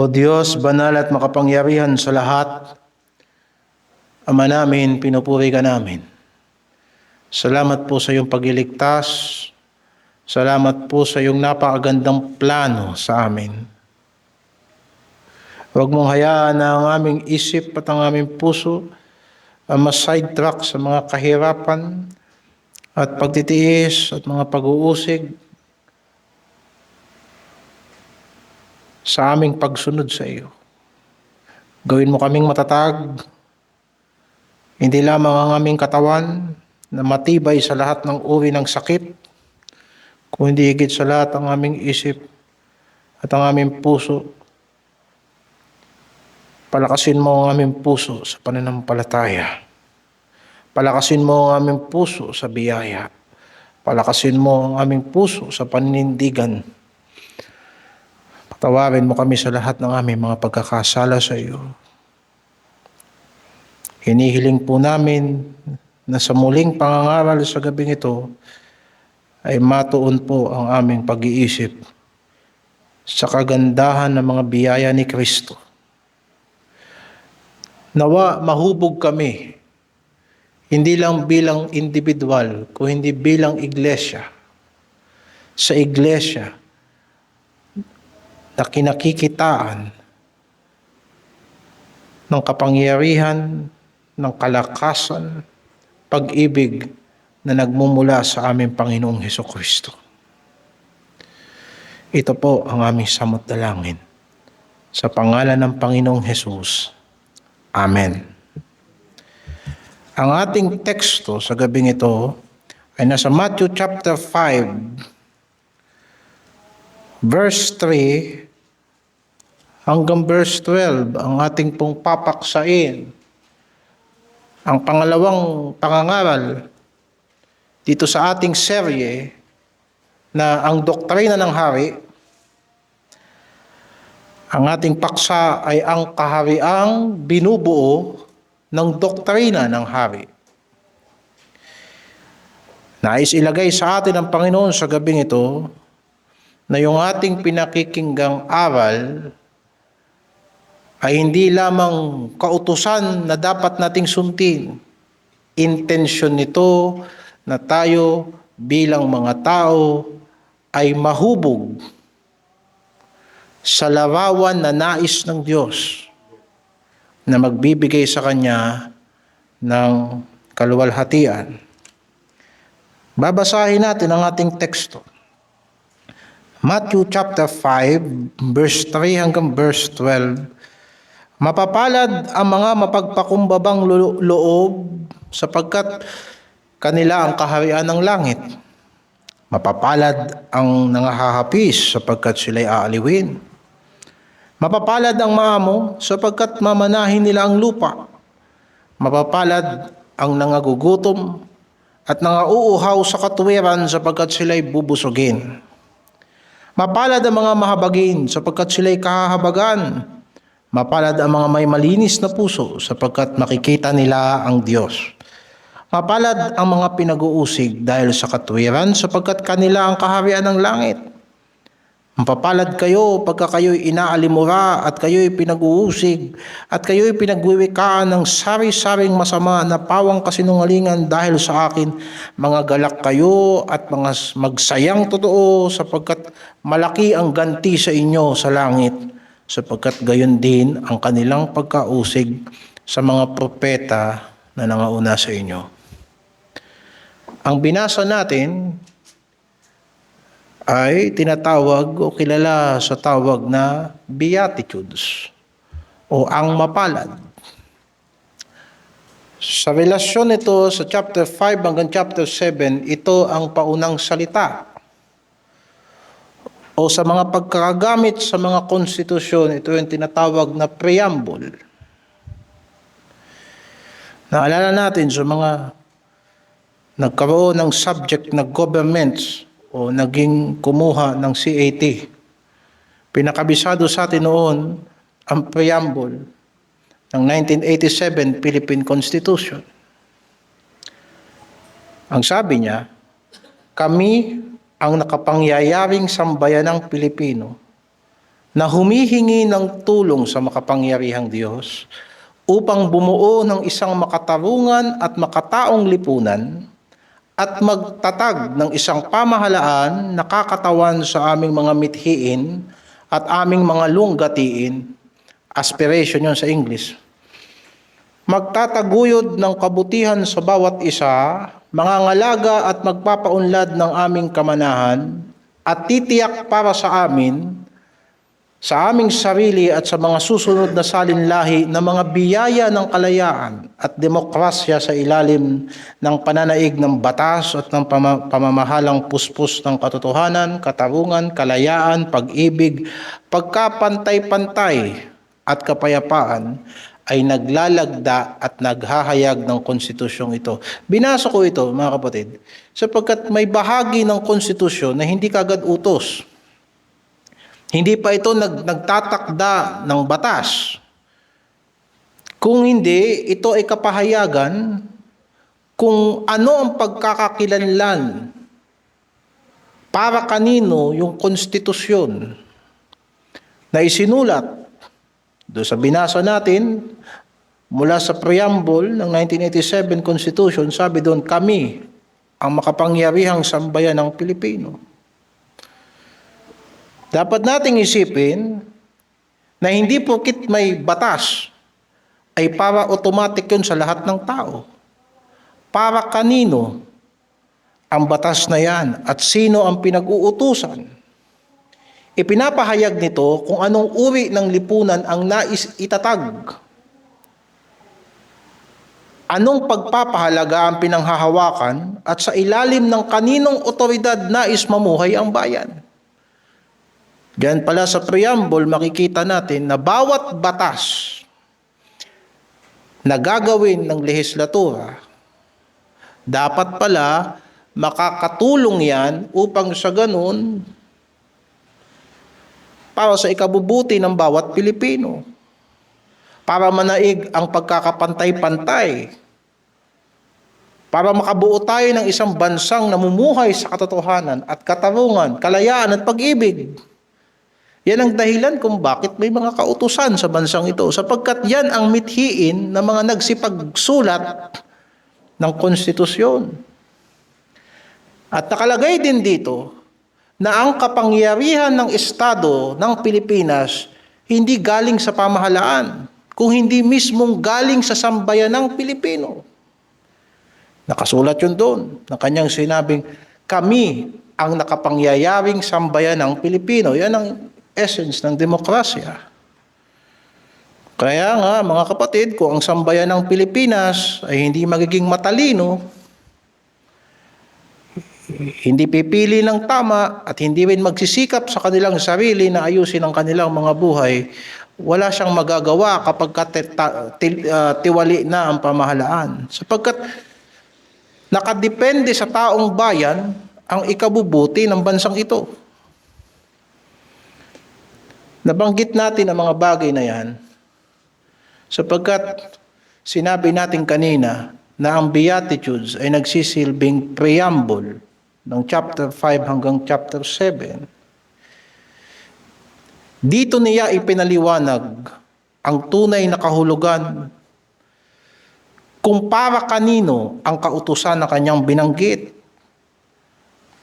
O Diyos, banal at makapangyarihan sa lahat, Ama namin, pinupuri ka namin. Salamat po sa iyong pagliligtas. Salamat po sa iyong napakagandang plano sa amin. Huwag mong hayaan na ang aming isip at ang aming puso ang ma-sidetrack sa mga kahirapan at pagtitiis at mga pag-uusig sa aming pagsunod sa iyo. Gawin mo kaming matatag, hindi lamang ang aming katawan na matibay sa lahat ng uri ng sakit, kundi higit sa lahat ang aming isip at ang aming puso. Palakasin mo ang aming puso sa pananampalataya. Palakasin mo ang aming puso sa biyaya. Palakasin mo ang aming puso sa paninindigan. Patawarin mo kami sa lahat ng aming mga pagkakasala sa iyo. Hinihiling po namin na sa muling pangangaral sa gabing ito ay matuon po ang aming pag-iisip sa kagandahan ng mga biyaya ni Kristo. Nawa mahubog kami, hindi lang bilang individual, kundi bilang iglesia. Sa iglesia na kinakikitaan ng kapangyarihan, ng kalakasan, pag-ibig na nagmumula sa aming Panginoong Hesukristo. Ito po ang aming samot dalangin. Sa pangalan ng Panginoong Hesus. Amen. Ang ating teksto sa gabing ito ay nasa Matthew chapter 5, verse 3 hanggang verse 12. Ang ating pong papaksain. Ang pangalawang pangangaral dito sa ating serye na ang doktrina ng hari. Ang ating paksa ay ang kahariang binubuo ng doktrina ng hari. Nais ilagay sa atin ng Panginoon sa gabing ito na yung ating pinakikinggang aral ay hindi lamang kautusan na dapat nating sundin. Intensyon nito na tayo bilang mga tao ay mahubog sa larawan na nais ng Diyos na magbibigay sa Kanya ng kaluwalhatian. Babasahin natin ang ating teksto. Matthew chapter 5, verse 3 hanggang verse 12. Mapapalad ang mga mapagpakumbabang loob sapagkat kanila ang kaharian ng langit. Mapapalad ang nangahahapis sapagkat sila'y aaliwin. Mapapalad ang maamo sapagkat mamanahin nila ang lupa. Mapapalad ang nangagugutom at nangauuhaw sa katuwiran sapagkat sila'y bubusugin. Mapalad ang mga mahabagin sapagkat sila'y kahahabagan. Mapalad ang mga may malinis na puso sapagkat makikita nila ang Diyos. Mapalad ang mga pinag-uusig dahil sa katuwiran sapagkat kanila ang kaharian ng langit. Mapapalad kayo pagka kayo'y inaalimura at kayo'y pinag-uusig at kayo'y pinagwiwikaan ng sari-saring masama na pawang kasinungalingan dahil sa akin. Mga galak kayo at mga magsayang totoo sapagkat malaki ang ganti sa inyo sa langit. Sapagkat gayon din ang kanilang pagkausig sa mga propeta na nangauna sa inyo. Ang binasa natin ay tinatawag o kilala sa tawag na Beatitudes o ang mapalad. Sa relasyon nito sa chapter 5 hanggang chapter 7, ito ang paunang salita. O sa mga pagkakagamit sa mga konstitusyon, ito yung tinatawag na preamble. Naalala natin sa mga nagkaroon ng subject na governments o naging kumuha ng CAT. Pinakabisado sa atin noon ang preamble ng 1987 Philippine Constitution. Ang sabi niya, kami ang nakapangyayaring sambayanang Pilipino na humihingi ng tulong sa makapangyarihang Diyos upang bumuo ng isang makatarungan at makataong lipunan at magtatag ng isang pamahalaan na kakatawan sa aming mga mithiin at aming mga lunggatiin, aspiration yun sa English. Magtataguyod ng kabutihan sa bawat isa, mangangalaga at magpapaunlad ng aming kamanahan at titiyak para sa amin, sa aming sarili at sa mga susunod na salinlahi na mga biyaya ng kalayaan at demokrasya sa ilalim ng pananaig ng batas at ng pamamahalang puspos ng katotohanan, katarungan, kalayaan, pag-ibig, pagkapantay-pantay at kapayapaan ay naglalagda at naghahayag ng konstitusyong ito. Binasa ko ito, mga kapatid, sapagkat may bahagi ng konstitusyon na hindi kagad utos. Hindi pa ito nagtatakda ng batas. Kung hindi, ito ay kapahayagan kung ano ang pagkakakilanlan para kanino yung konstitusyon na isinulat. Doon sa binasa natin, mula sa preamble ng 1987 Constitution, sabi doon, kami ang makapangyarihang sambayan ng Pilipino. Dapat nating isipin na hindi porket may batas ay para automatic yun sa lahat ng tao. Para kanino ang batas na yan at sino ang pinag-uutusan? Ipinapahayag nito kung anong uri ng lipunan ang nais itatag. Anong pagpapahalaga ang pinanghahawakan at sa ilalim ng kaninong otoridad nais mamuhay ang bayan. Diyan pala sa preamble makikita natin na bawat batas na gagawin ng lehislatura, dapat pala makakatulong yan upang sa ganun para sa ikabubuti ng bawat Pilipino. Para manaig ang pagkakapantay-pantay. Para makabuo tayo ng isang bansang namumuhay sa katotohanan at katarungan, kalayaan at pag-ibig. Yan ang dahilan kung bakit may mga kautusan sa bansang ito, sapagkat yan ang mithiin ng mga nagsipagsulat ng konstitusyon. At nakalagay din dito na ang kapangyarihan ng Estado ng Pilipinas hindi galing sa pamahalaan, kung hindi mismong galing sa sambayanang Pilipino. Nakasulat yun doon, na kanyang sinabing, kami ang nakapangyayawing sambayanang Pilipino. Yan ang essence ng demokrasya. Kaya nga, mga kapatid, kung ang sambayanang Pilipinas ay hindi magiging matalino, hindi pipili ng tama at hindi rin magsisikap sa kanilang sarili na ayusin ang kanilang mga buhay, wala siyang magagawa kapag tiwali na ang pamahalaan. Sapagkat nakadepende sa taong bayan ang ikabubuti ng bansang ito. Nabanggit natin ang mga bagay na yan sapagkat sinabi natin kanina na ang Beatitudes ay nagsisilbing preamble ng chapter 5 hanggang chapter 7. Dito niya ipinaliwanag ang tunay na kahulugan kung para kanino ang kautusan na kanyang binanggit.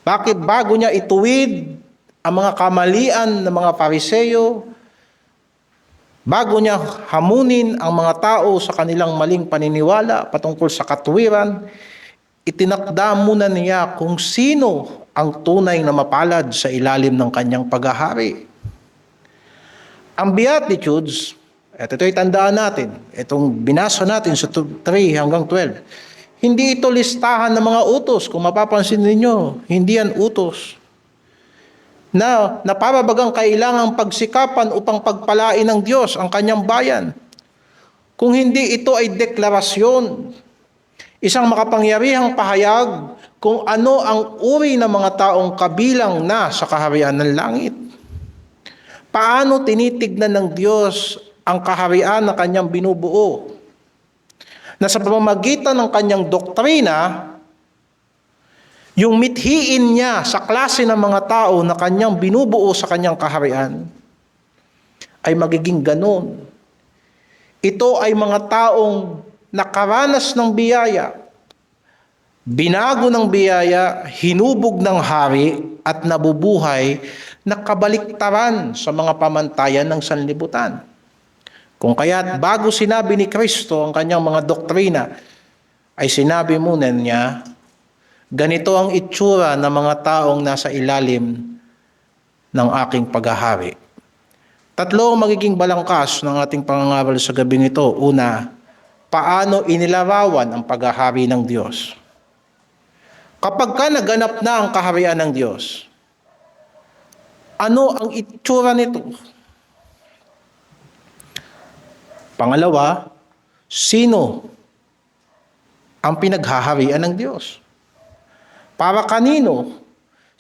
Bakit bago niya ituwid ang mga kamalian ng mga Pariseyo, bago niya hamunin ang mga tao sa kanilang maling paniniwala patungkol sa katuwiran, itinakda muna niya kung sino ang tunay na mapalad sa ilalim ng kanyang paghahari. Ang Beatitudes, at ito'y tandaan natin, itong binasa natin sa 3 hanggang 12, hindi ito listahan ng mga utos. Kung mapapansin ninyo, hindi yan utos. Na para bagang kailangang pagsikapan upang pagpalain ng Diyos ang kanyang bayan. Kung hindi, ito ay deklarasyon. Isang makapangyarihang pahayag kung ano ang uri ng mga taong kabilang na sa kaharian ng langit. Paano tinitignan ng Diyos ang kaharian na kanyang binubuo? Na sa pamamagitan ng kanyang doktrina, yung mithiin niya sa klase ng mga tao na kanyang binubuo sa kanyang kaharian, ay magiging ganon. Ito ay mga taong nakaranas ng biyaya, binago ng biyaya, hinubog ng hari at nabubuhay na kabaliktaran sa mga pamantayan ng sanlibutan. Kung kaya't bago sinabi ni Kristo ang kanyang mga doktrina, ay sinabi muna niya, ganito ang itsura ng mga taong nasa ilalim ng aking paghahari. Tatlo ang magiging balangkas ng ating pangangaral sa gabing ito. Una, paano inilarawan ang paghahari ng Diyos? Kapag ka naganap na ang kaharian ng Diyos, ano ang itsura nito? Pangalawa, sino ang pinaghaharian ng Diyos? Para kanino?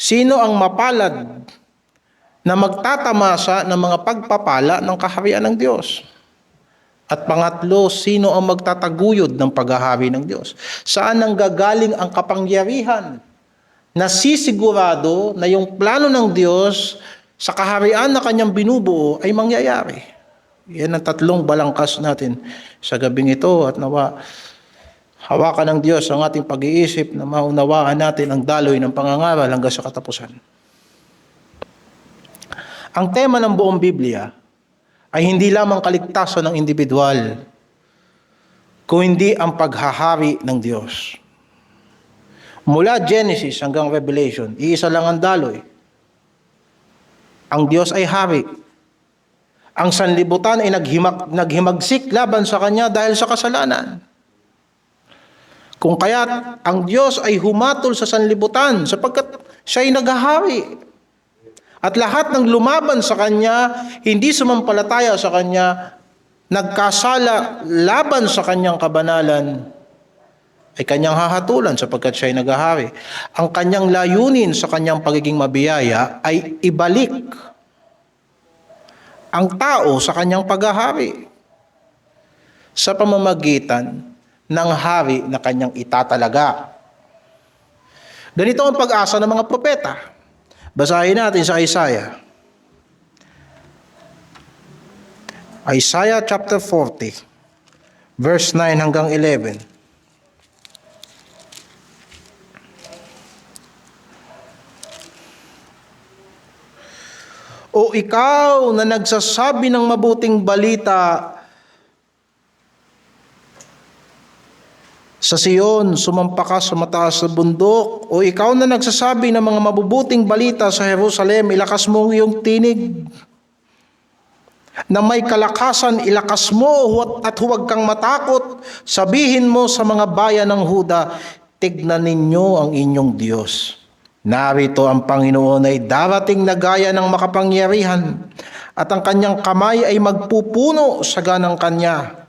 Sino ang mapalad na magtatamasa ng mga pagpapala ng kaharian ng Diyos? At pangatlo, sino ang magtataguyod ng paghahari ng Diyos? Saan nanggagaling ang kapangyarihan na sisigurado na yung plano ng Diyos sa kaharian na kanyang binubuo ay mangyayari? Yan ang tatlong balangkas natin sa gabing ito, at nawa hawakan ng Diyos ang ating pag-iisip na maunawaan natin ang daloy ng pangangaral hanggang sa katapusan. Ang tema ng buong Biblia ay hindi lamang kaligtasan ng individual, kundi ang paghahari ng Diyos. Mula Genesis hanggang Revelation, iisa lang ang daloy. Ang Diyos ay hari. Ang sanlibutan ay naghimagsik laban sa Kanya dahil sa kasalanan. Kung kaya't ang Diyos ay humatol sa sanlibutan sapagkat siya ay naghahari. At lahat ng lumaban sa Kanya, hindi sumampalataya sa Kanya, nagkasala laban sa Kanyang kabanalan, ay Kanyang hahatulan sapagkat siya ay naghahari. Ang Kanyang layunin sa Kanyang pagiging mabiyaya ay ibalik ang tao sa Kanyang paghahari sa pamamagitan ng hari na Kanyang itatalaga. Ganito ang pag-asa ng mga propeta. Basahin natin sa Isaiah. Isaiah chapter 40, verse 9 hanggang 11. O ikaw na nagsasabi ng mabuting balita sa Sion, sumampa ka sa mataas na bundok. O ikaw na nagsasabi ng mga mabubuting balita sa Jerusalem, ilakas mo ang iyong tinig. Na may kalakasan, ilakas mo at huwag kang matakot. Sabihin mo sa mga bayan ng Huda, tignan ninyo ang inyong Diyos. Narito ang Panginoon ay darating na gaya ng makapangyarihan, at ang kanyang kamay ay magpupuno sa ganang kanya.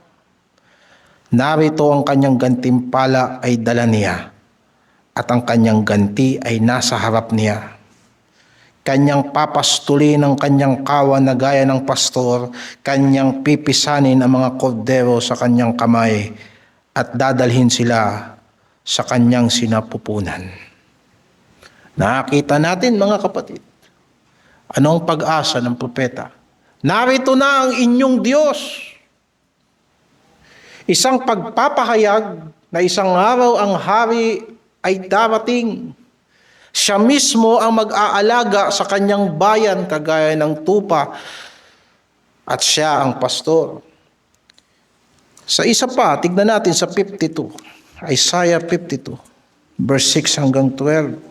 Narito ang kanyang gantimpala ay dala niya, at ang kanyang ganti ay nasa harap niya. Kanyang papastulin ang kanyang kawan na gaya ng pastor, kanyang pipisanin ang mga kordero sa kanyang kamay, at dadalhin sila sa kanyang sinapupunan. Nakita natin mga kapatid, anong pag-asa ng propeta? Narito na ang inyong Diyos. Isang pagpapahayag na isang araw ang hari ay darating. Siya mismo ang mag-aalaga sa kanyang bayan kagaya ng tupa, at siya ang pastor. Sa isa pa, tignan natin sa 52, Isaiah 52, verse 6 hanggang 12.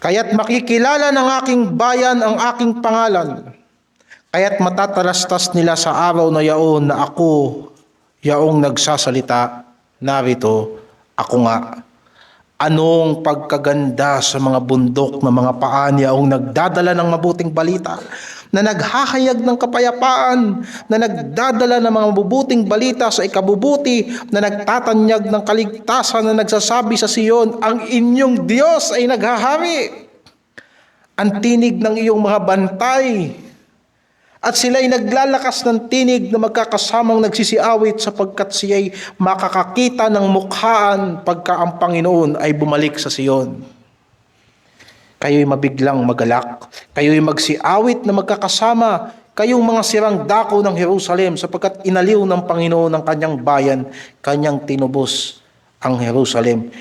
Kaya't makikilala ng aking bayan ang aking pangalan. Kaya't matatalastas nila sa araw na yaon na ako, yaong nagsasalita, narito, ako nga. Anong pagkaganda sa mga bundok ng mga paan yaong nagdadala ng mabuting balita, na naghahayag ng kapayapaan, na nagdadala ng mga mabubuting balita sa ikabubuti, na nagtatanyag ng kaligtasan, na nagsasabi sa Sion, ang inyong Diyos ay naghahari. Ang tinig ng iyong mga bantay, at sila'y naglalakas ng tinig na magkakasamang nagsisiawit sapagkat siya'y makakakita ng mukhaan pagka ang Panginoon ay bumalik sa Sion. Kayo'y mabiglang magalak. Kayo'y magsiawit na magkakasama. Kayong mga sirang dako ng Jerusalem, sapagkat inaliw ng Panginoon ang kanyang bayan, kanyang tinubos ang Jerusalem.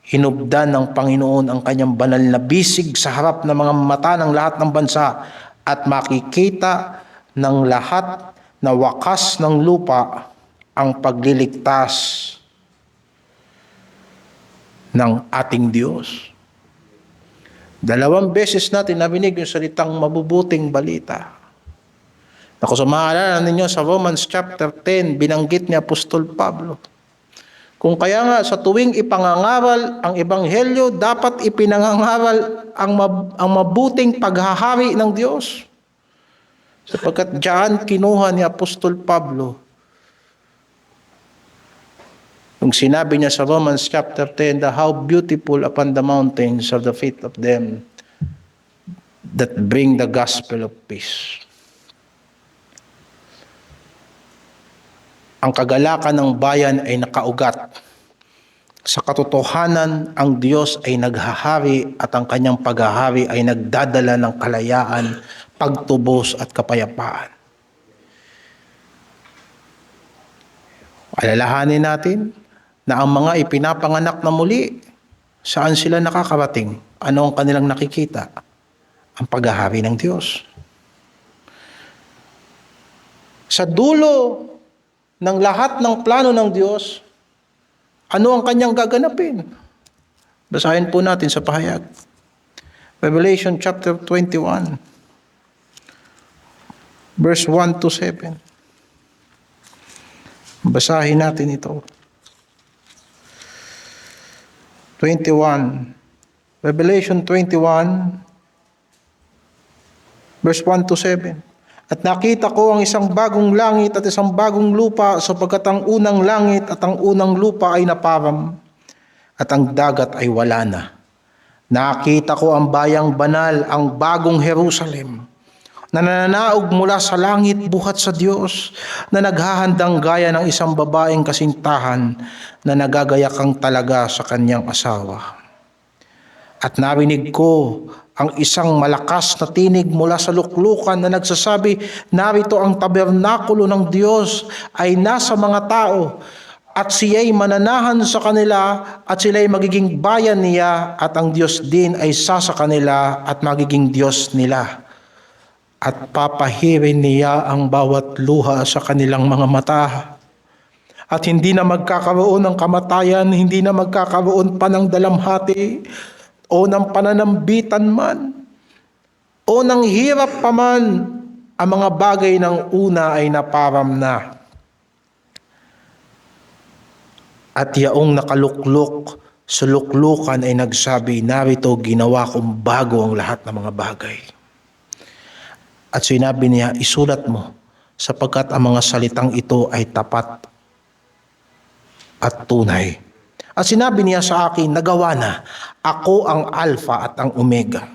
Hinubdan ng Panginoon ang kanyang banal na bisig sa harap ng mga mata ng lahat ng bansa, at makikita ng lahat na wakas ng lupa ang pagliligtas ng ating Diyos. 2 beses natin nabinig yung salitang mabubuting balita. Na kung maalala ninyo sa Romans chapter 10, binanggit ni Apostol Pablo. Kung kaya nga sa tuwing ipangangaral ang Ebanghelyo, dapat ipinangangaral ang mabuting paghahari ng Diyos. Sapagkat diyan kinuha ni Apostol Pablo. Kung sinabi niya sa Romans chapter 10, how beautiful upon the mountains of the feet of them that bring the gospel of peace. Ang kagalakan ng bayan ay nakaugat. Sa katotohanan, ang Diyos ay naghahari at ang kanyang paghahari ay nagdadala ng kalayaan, pagtubos at kapayapaan. Alalahanin natin na ang mga ipinapanganak na muli, saan sila nakakarating? Ano ang kanilang nakikita? Ang paghahari ng Diyos. Sa dulo ng lahat ng plano ng Diyos, ano ang kanyang gaganapin? Basahin po natin sa pahayag. Revelation chapter 21, verse 1 to 7. Basahin natin ito. 21. Revelation 21, verse 1 to 7. At nakita ko ang isang bagong langit at isang bagong lupa, sapagkat ang unang langit at ang unang lupa ay naparam, at ang dagat ay wala na. Nakita ko ang bayang banal, ang bagong Jerusalem, na nananaog mula sa langit buhat sa Diyos, na naghahandang gaya ng isang babaeng kasintahan na nagagayakang talaga sa kanyang asawa. At narinig ko ang isang malakas na tinig mula sa luklukan na nagsasabi, narito ang tabernakulo ng Diyos ay nasa mga tao, at siya'y mananahan sa kanila, at sila'y magiging bayan niya, at ang Diyos din ay sa kanila at magiging Diyos nila. At papahirin niya ang bawat luha sa kanilang mga mata. At hindi na magkakaroon ng kamatayan, hindi na magkakaroon pa ng dalamhati, o ng pananambitan man, o ng hirap pa man. Ang mga bagay ng una ay naparam na. At yaong nakaluklok sa luklukan ay nagsabi, narito ginawa kong bago ang lahat ng mga bagay. At sinabi niya, isulat mo, sapagkat ang mga salitang ito ay tapat at tunay. At sinabi niya sa akin, nagawa na, ako ang Alpha at ang Omega,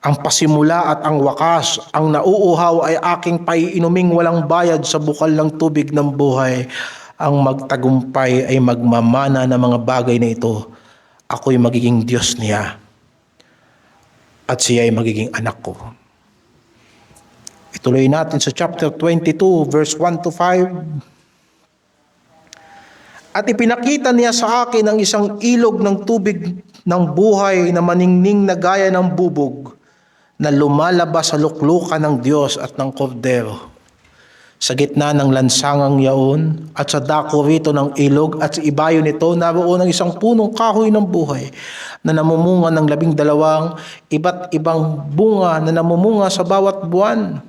ang pasimula at ang wakas, ang nauuhaw ay aking paiinuming walang bayad sa bukal ng tubig ng buhay. Ang magtagumpay ay magmamana ng mga bagay na ito. Ako'y magiging Diyos niya, at siya ay magiging anak ko. Ituloy natin sa chapter 22, verse 1 to 5. At ipinakita niya sa akin ang isang ilog ng tubig ng buhay na maningning na gaya ng bubog, na lumalabas sa luklukan ng Diyos at ng Kordero. Sa gitna ng lansangang yaon at sa dako rito ng ilog at sa ibayo nito, naroon ang isang punong kahoy ng buhay na namumunga ng 12 iba't ibang bunga na namumunga sa bawat buwan.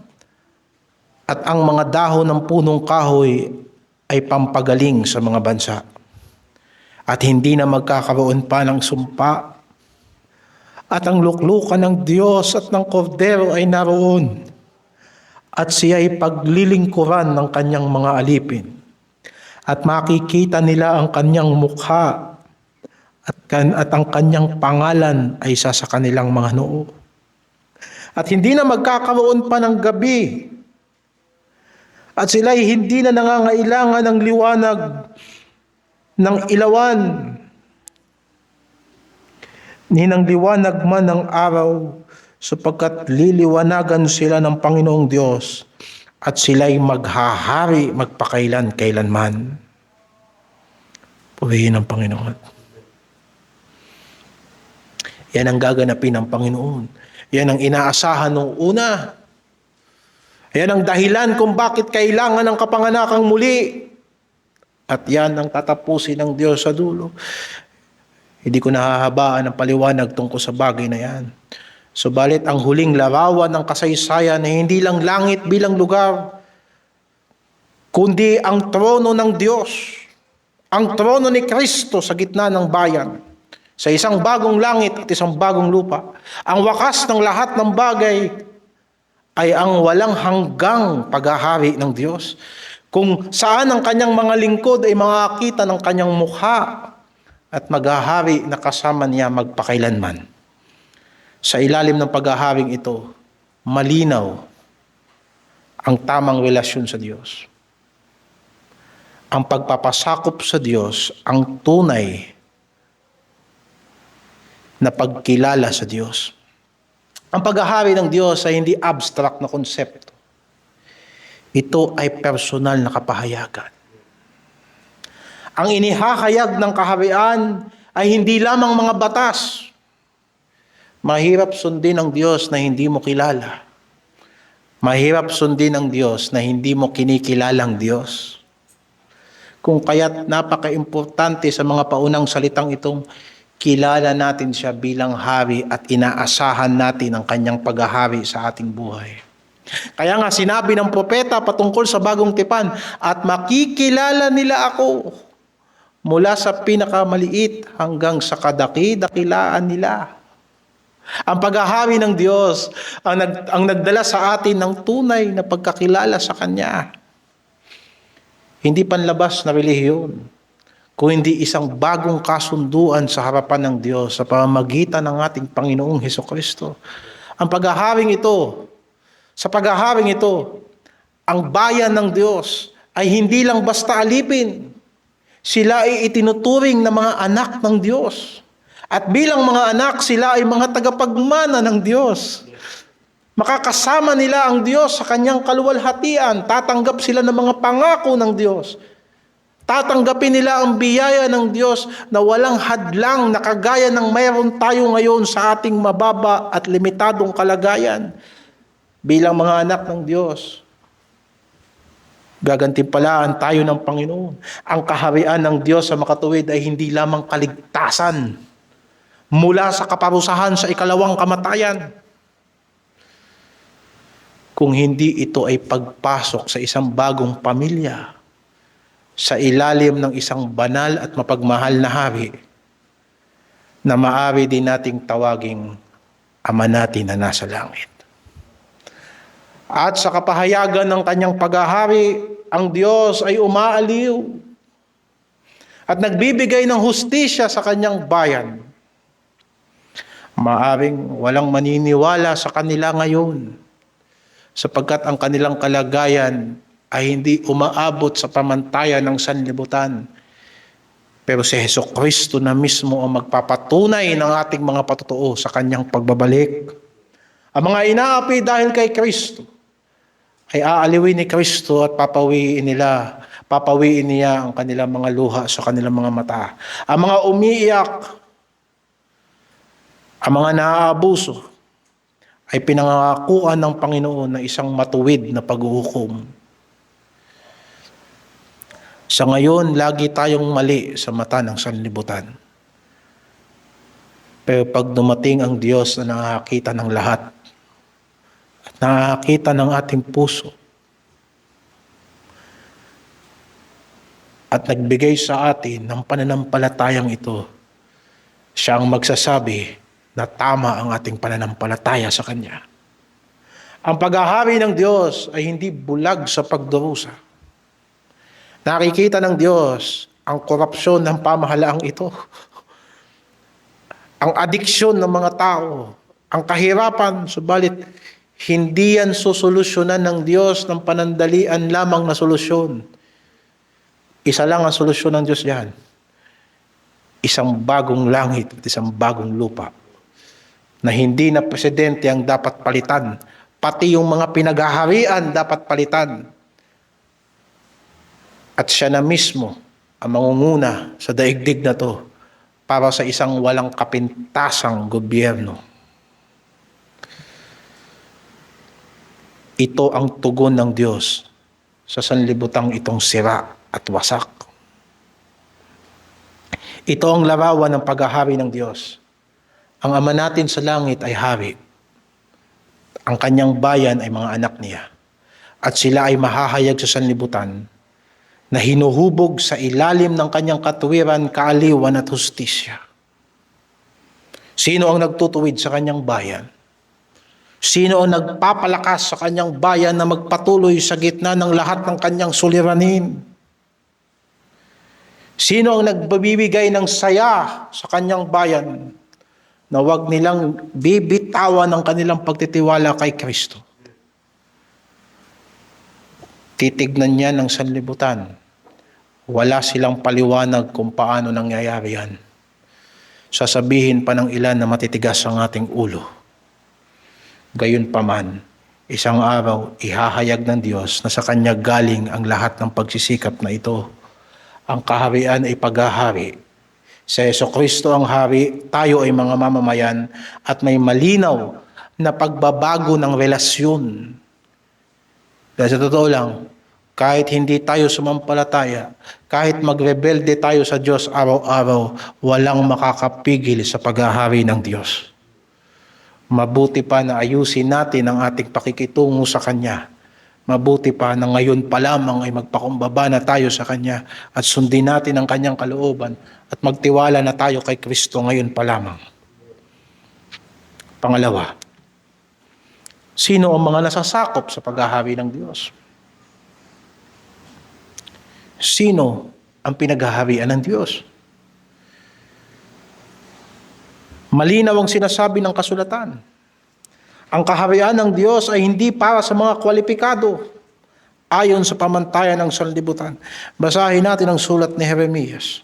At ang mga dahon ng punong kahoy ay pampagaling sa mga bansa. At hindi na magkakaroon pa ng sumpa. At ang luklukan ng Diyos at ng Kordero ay naroon. At siya ay paglilingkuran ng kanyang mga alipin. At makikita nila ang kanyang mukha. At ang kanyang pangalan ay isa sa kanilang mga noo. At hindi na magkakaroon pa ng gabi. At sila ay hindi na nangangailangan ng liwanag ng ilawan, ni ng liwanag man ng araw, sapagkat liliwanagan sila ng Panginoong Diyos at sila'y maghahari magpakailan-kailanman. Purihin ng Panginoon. Yan ang gaganapin ng Panginoon. Yan ang inaasahan nung una. Yan ang dahilan kung bakit kailangan ng kapanganakang muli. At yan ang tatapusin ng Diyos sa dulo. Hindi ko nahahabaan ang paliwanag tungkol sa bagay na yan. Subalit ang huling larawan ng kasaysayan ay hindi lang langit bilang lugar, kundi ang trono ng Diyos. Ang trono ni Kristo sa gitna ng bayan. Sa isang bagong langit at isang bagong lupa. Ang wakas ng lahat ng bagay ay ang walang hanggang paghahari ng Diyos. Kung saan ang kanyang mga lingkod ay makakita ng kanyang mukha at maghahari na kasama niya magpakailanman. Sa ilalim ng paghaharing ito, malinaw ang tamang relasyon sa Diyos. Ang pagpapasakop sa Diyos, ang tunay na pagkilala sa Diyos. Ang paghahari ng Diyos ay hindi abstract na konsepto. Ito ay personal na kapahayagan. Ang inihahayag ng kaharian ay hindi lamang mga batas. Mahirap sundin ang Diyos na hindi mo kilala. Mahirap sundin ang Diyos na hindi mo kinikilalang Diyos. Kung kaya't napaka-importante sa mga paunang salitang itong kilala natin siya bilang hari at inaasahan natin ang kanyang paghahari sa ating buhay. Kaya nga sinabi ng propeta patungkol sa bagong tipan, at makikilala nila ako mula sa pinakamaliit hanggang sa kadaki-dakilaan nila. Ang paghahari ng Diyos ang nagdala sa atin ng tunay na pagkakilala sa Kanya. Hindi panlabas na relihiyon, kung hindi isang bagong kasunduan sa harapan ng Diyos sa pamamagitan ng ating Panginoong Hesukristo. Ang paghaharing ito, sa paghaharing ito, ang bayan ng Diyos ay hindi lang basta alipin. Sila ay itinuturing na mga anak ng Diyos. At bilang mga anak, sila ay mga tagapagmana ng Diyos. Makakasama nila ang Diyos sa kanyang kaluwalhatian. Tatanggap sila ng mga pangako ng Diyos. Tatanggapin nila ang biyaya ng Diyos na walang hadlang na kagaya ng mayroon tayo ngayon sa ating mababa at limitadong kalagayan. Bilang mga anak ng Diyos, gagantimpalaan tayo ng Panginoon. Ang kaharian ng Diyos sa makatuwid ay hindi lamang kaligtasan mula sa kaparusahan sa ikalawang kamatayan. Kung hindi ito ay pagpasok sa isang bagong pamilya, sa ilalim ng isang banal at mapagmahal na hari, na maaari din nating tawaging Ama natin na nasa langit. At sa kapahayagan ng kanyang paghahari, ang Diyos ay umaaliw at nagbibigay ng hustisya sa kanyang bayan. Maaring walang maniniwala sa kanila ngayon, sapagkat ang kanilang kalagayan ay hindi umaabot sa pamantayan ng sanlibutan. Pero si Hesukristo na mismo ang magpapatunay ng ating mga patotoo sa kanyang pagbabalik. Ang mga inaapi dahil kay Kristo ay aaliwin ni Kristo at papawiin niya ang kanilang mga luha sa kanilang mga mata. Ang mga umiiyak, ang mga naaabuso, ay pinangangakuan ng Panginoon na isang matuwid na paghuhukom. Sa ngayon, lagi tayong mali sa mata ng sanlibutan. Pero pag dumating ang Diyos na nakakita ng lahat, at nakakita ng ating puso, at nagbigay sa atin ng pananampalatayang ito, siya ang magsasabi na tama ang ating pananampalataya sa Kanya. Ang paghahari ng Diyos ay hindi bulag sa pagdurusa. Nakikita ng Diyos ang korupsyon ng pamahalaang ito, ang adiksyon ng mga tao, ang kahirapan, subalit hindi yan susolusyonan ng Diyos ng panandalian lamang na solusyon. Isa lang ang solusyon ng Diyos diyan. Isang bagong langit at isang bagong lupa na hindi na presidente ang dapat palitan. Pati yung mga pinaghaharian dapat palitan. At siya na mismo ang mangunguna sa daigdig na to para sa isang walang kapintasang gobyerno. Ito ang tugon ng Diyos sa sanlibutang itong sira at wasak. Ito ang larawan ng paghahari ng Diyos. Ang Ama natin sa langit ay hari. Ang kanyang bayan ay mga anak niya. At sila ay mahahayag sa sanlibutan na hinuhubog sa ilalim ng kanyang katuwiran, kaaliwan at hustisya. Sino ang nagtutuwid sa kanyang bayan? Sino ang nagpapalakas sa kanyang bayan na magpatuloy sa gitna ng lahat ng kanyang suliranin? Sino ang nagbibigay ng saya sa kanyang bayan na huwag nilang bibitawan ang kanilang pagtitiwala kay Kristo? Titignan niya ng sanlibutan. Wala silang paliwanag kung paano nangyayari yan. Sasabihin pa ng ilan na matitigas ang ating ulo. Gayunpaman, isang araw ihahayag ng Diyos na sa Kanya galing ang lahat ng pagsisikap na ito. Ang kaharian ay paghahari. Si Jesucristo ang hari, tayo ay mga mamamayan at may malinaw na pagbabago ng relasyon. Dahil sa totoo lang, kahit hindi tayo sumampalataya, kahit magrebelde tayo sa Diyos araw-araw, walang makakapigil sa paghahari ng Diyos. Mabuti pa na ayusin natin ang ating pakikitungo sa Kanya. Mabuti pa na ngayon pa lamang ay magpakumbaba na tayo sa Kanya at sundin natin ang Kanyang kalooban at magtiwala na tayo kay Kristo ngayon pa lamang. Pangalawa, sino ang mga nasasakop sa paghahari ng Diyos? Sino ang pinaghaharian ng Diyos? Malinaw ang sinasabi ng kasulatan. Ang kaharian ng Diyos ay hindi para sa mga kwalipikado ayon sa pamantayan ng sanlibutan. Basahin natin ang sulat ni Jeremias.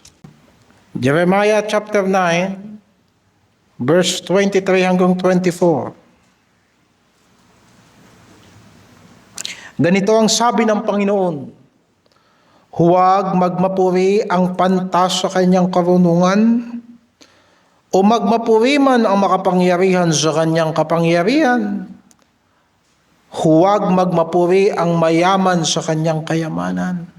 Jeremiah chapter 9, verse 23 hanggang 24. Ganito ang sabi ng Panginoon: huwag magmapuri ang pantas sa kanyang karunungan, o magmapuri man ang makapangyarihan sa kanyang kapangyarihan. Huwag magmapuri ang mayaman sa kanyang kayamanan,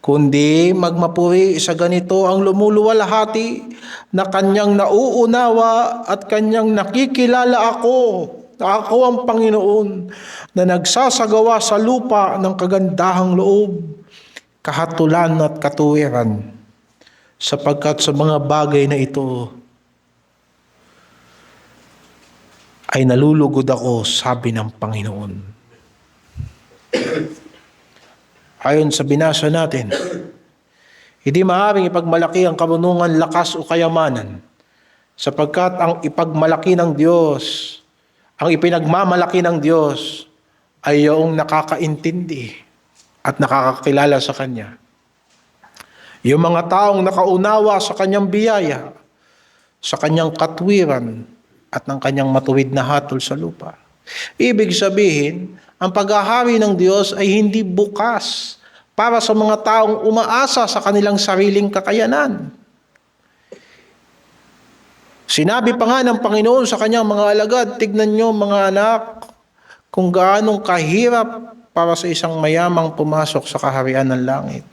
kundi magmapuri sa ganito ang lumuluwalhati na kanyang nauunawa at kanyang nakikilala ako, na ako ang Panginoon na nagsasagawa sa lupa ng kagandahang loob, kahatulan at katuwiran, sapagkat sa mga bagay na ito ay nalulugod ako, sabi ng Panginoon. Ayon sa binasa natin, hindi maaaring ipagmalaki ang karunungan, lakas o kayamanan, sapagkat ang ipagmalaki ng Diyos, ang ipinagmamalaki ng Diyos ay yung nakakaintindi at nakakakilala sa Kanya. Yung mga taong nakaunawa sa Kanyang biyaya, sa Kanyang katwiran, at ng Kanyang matuwid na hatol sa lupa. Ibig sabihin, ang paghahari ng Diyos ay hindi bukas para sa mga taong umaasa sa kanilang sariling kakayanan. Sinabi pa nga ng Panginoon sa Kanyang mga alagad, tignan nyo mga anak, kung gaanong kahirap para sa isang mayamang pumasok sa kaharian ng langit.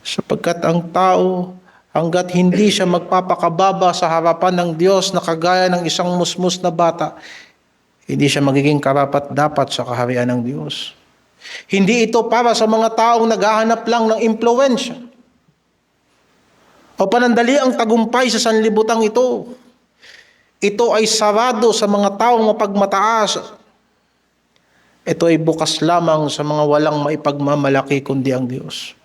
Sapagkat ang tao, hanggat hindi siya magpapakababa sa harapan ng Diyos na kagaya ng isang musmus na bata, hindi siya magiging karapat-dapat sa kaharian ng Diyos. Hindi ito para sa mga taong naghahanap lang ng impluwensya o panandali ang tagumpay sa sanlibutang ito. Ito ay sarado sa mga taong mapagmataas. Ito ay bukas lamang sa mga walang maipagmamalaki kundi ang Diyos.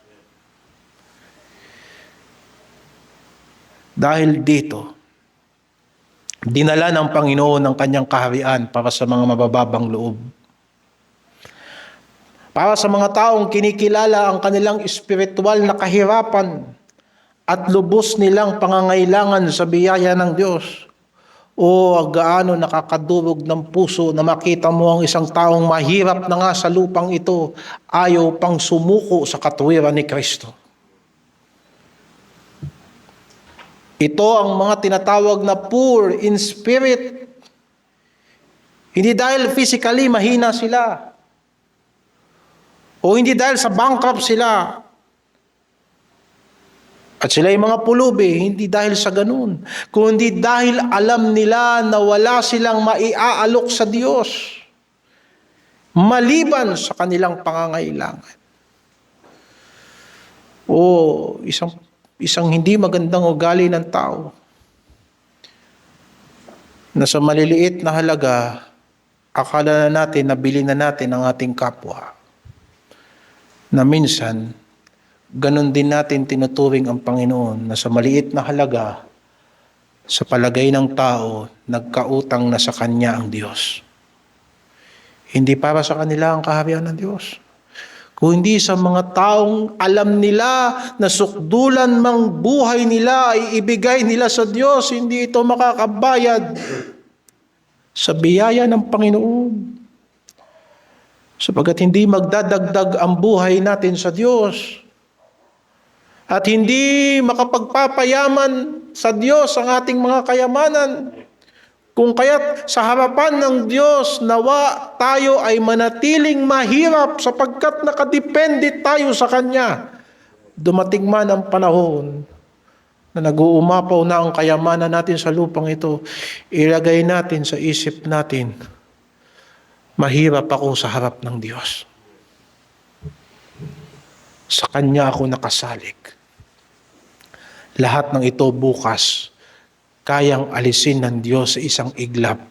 Dahil dito, dinala ng Panginoon ang Kanyang kaharian para sa mga mabababang loob. Para sa mga taong kinikilala ang kanilang espiritual na kahirapan at lubos nilang pangangailangan sa biyaya ng Diyos, O gaano nakakadurog ng puso na makita mo ang isang taong mahirap na nga sa lupang ito, ayaw pang sumuko sa katuwiran ni Kristo. Ito ang mga tinatawag na poor in spirit. Hindi dahil physically mahina sila, o hindi dahil sa bankrupt sila, at sila yung mga pulubi, hindi dahil sa ganun, kundi dahil alam nila na wala silang maiaalok sa Diyos maliban sa kanilang pangangailangan. O isang hindi magandang ugali ng tao na sa maliliit na halaga, akala na natin, nabili na natin ang ating kapwa, na minsan ganon din natin tinuturing ang Panginoon na sa maliit na halaga, sa palagay ng tao, nagkautang na sa Kanya ang Diyos. Hindi para sa kanila ang kaharian ng Diyos, kundi sa mga taong alam nila na sukdulan mang buhay nila ay ibigay nila sa Diyos, hindi ito makakabayad sa biyaya ng Panginoon. Sapagkat hindi magdadagdag ang buhay natin sa Diyos, at hindi makapagpapayaman sa Diyos ang ating mga kayamanan. Kung kaya't sa harapan ng Diyos, nawa tayo ay manatiling mahirap sapagkat nakadepende tayo sa Kanya. Dumating man ang panahon na nag-uumapaw na ang kayamanan natin sa lupang ito, ilagay natin sa isip natin, mahirap ako sa harap ng Diyos. Sa Kanya ako nakasalig. Lahat ng ito bukas, kayang alisin ng Diyos sa isang iglap.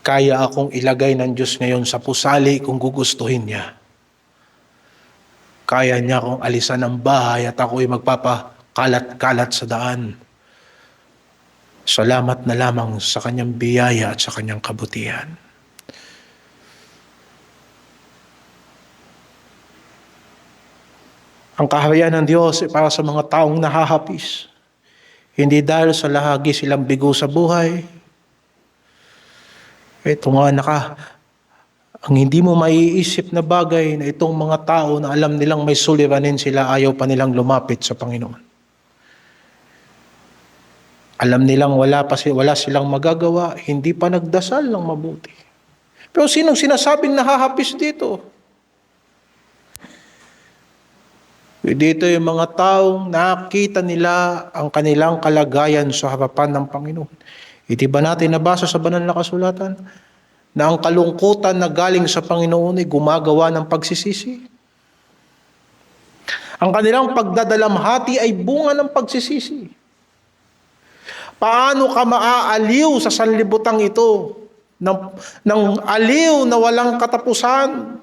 Kaya akong ilagay ng Diyos ngayon sa pusali kung gugustuhin niya. Kaya niya akong alisan ng bahay at ako'y magpapakalat-kalat sa daan. Salamat na lamang sa Kanyang biyaya at sa Kanyang kabutihan. Ang kaharian ng Diyos ay para sa mga taong nahahapis. Hindi dahil sa lahagi silang bigo sa buhay. Ito nga ang hindi mo maiisip na bagay na itong mga tao na alam nilang may suliranin sila, ayaw pa nilang lumapit sa Panginoon. Alam nilang wala silang magagawa, hindi pa nagdasal ng mabuti. Pero sinong sinasabing nahahapis dito? Dito yung mga taong nakita nila ang kanilang kalagayan sa harapan ng Panginoon. Hindi ba natin nabasa sa banal na kasulatan na ang kalungkutan na galing sa Panginoon ay gumagawa ng pagsisisi? Ang kanilang pagdadalamhati ay bunga ng pagsisisi. Paano ka maaaliw sa sanlibutang ito ng aliw na walang katapusan?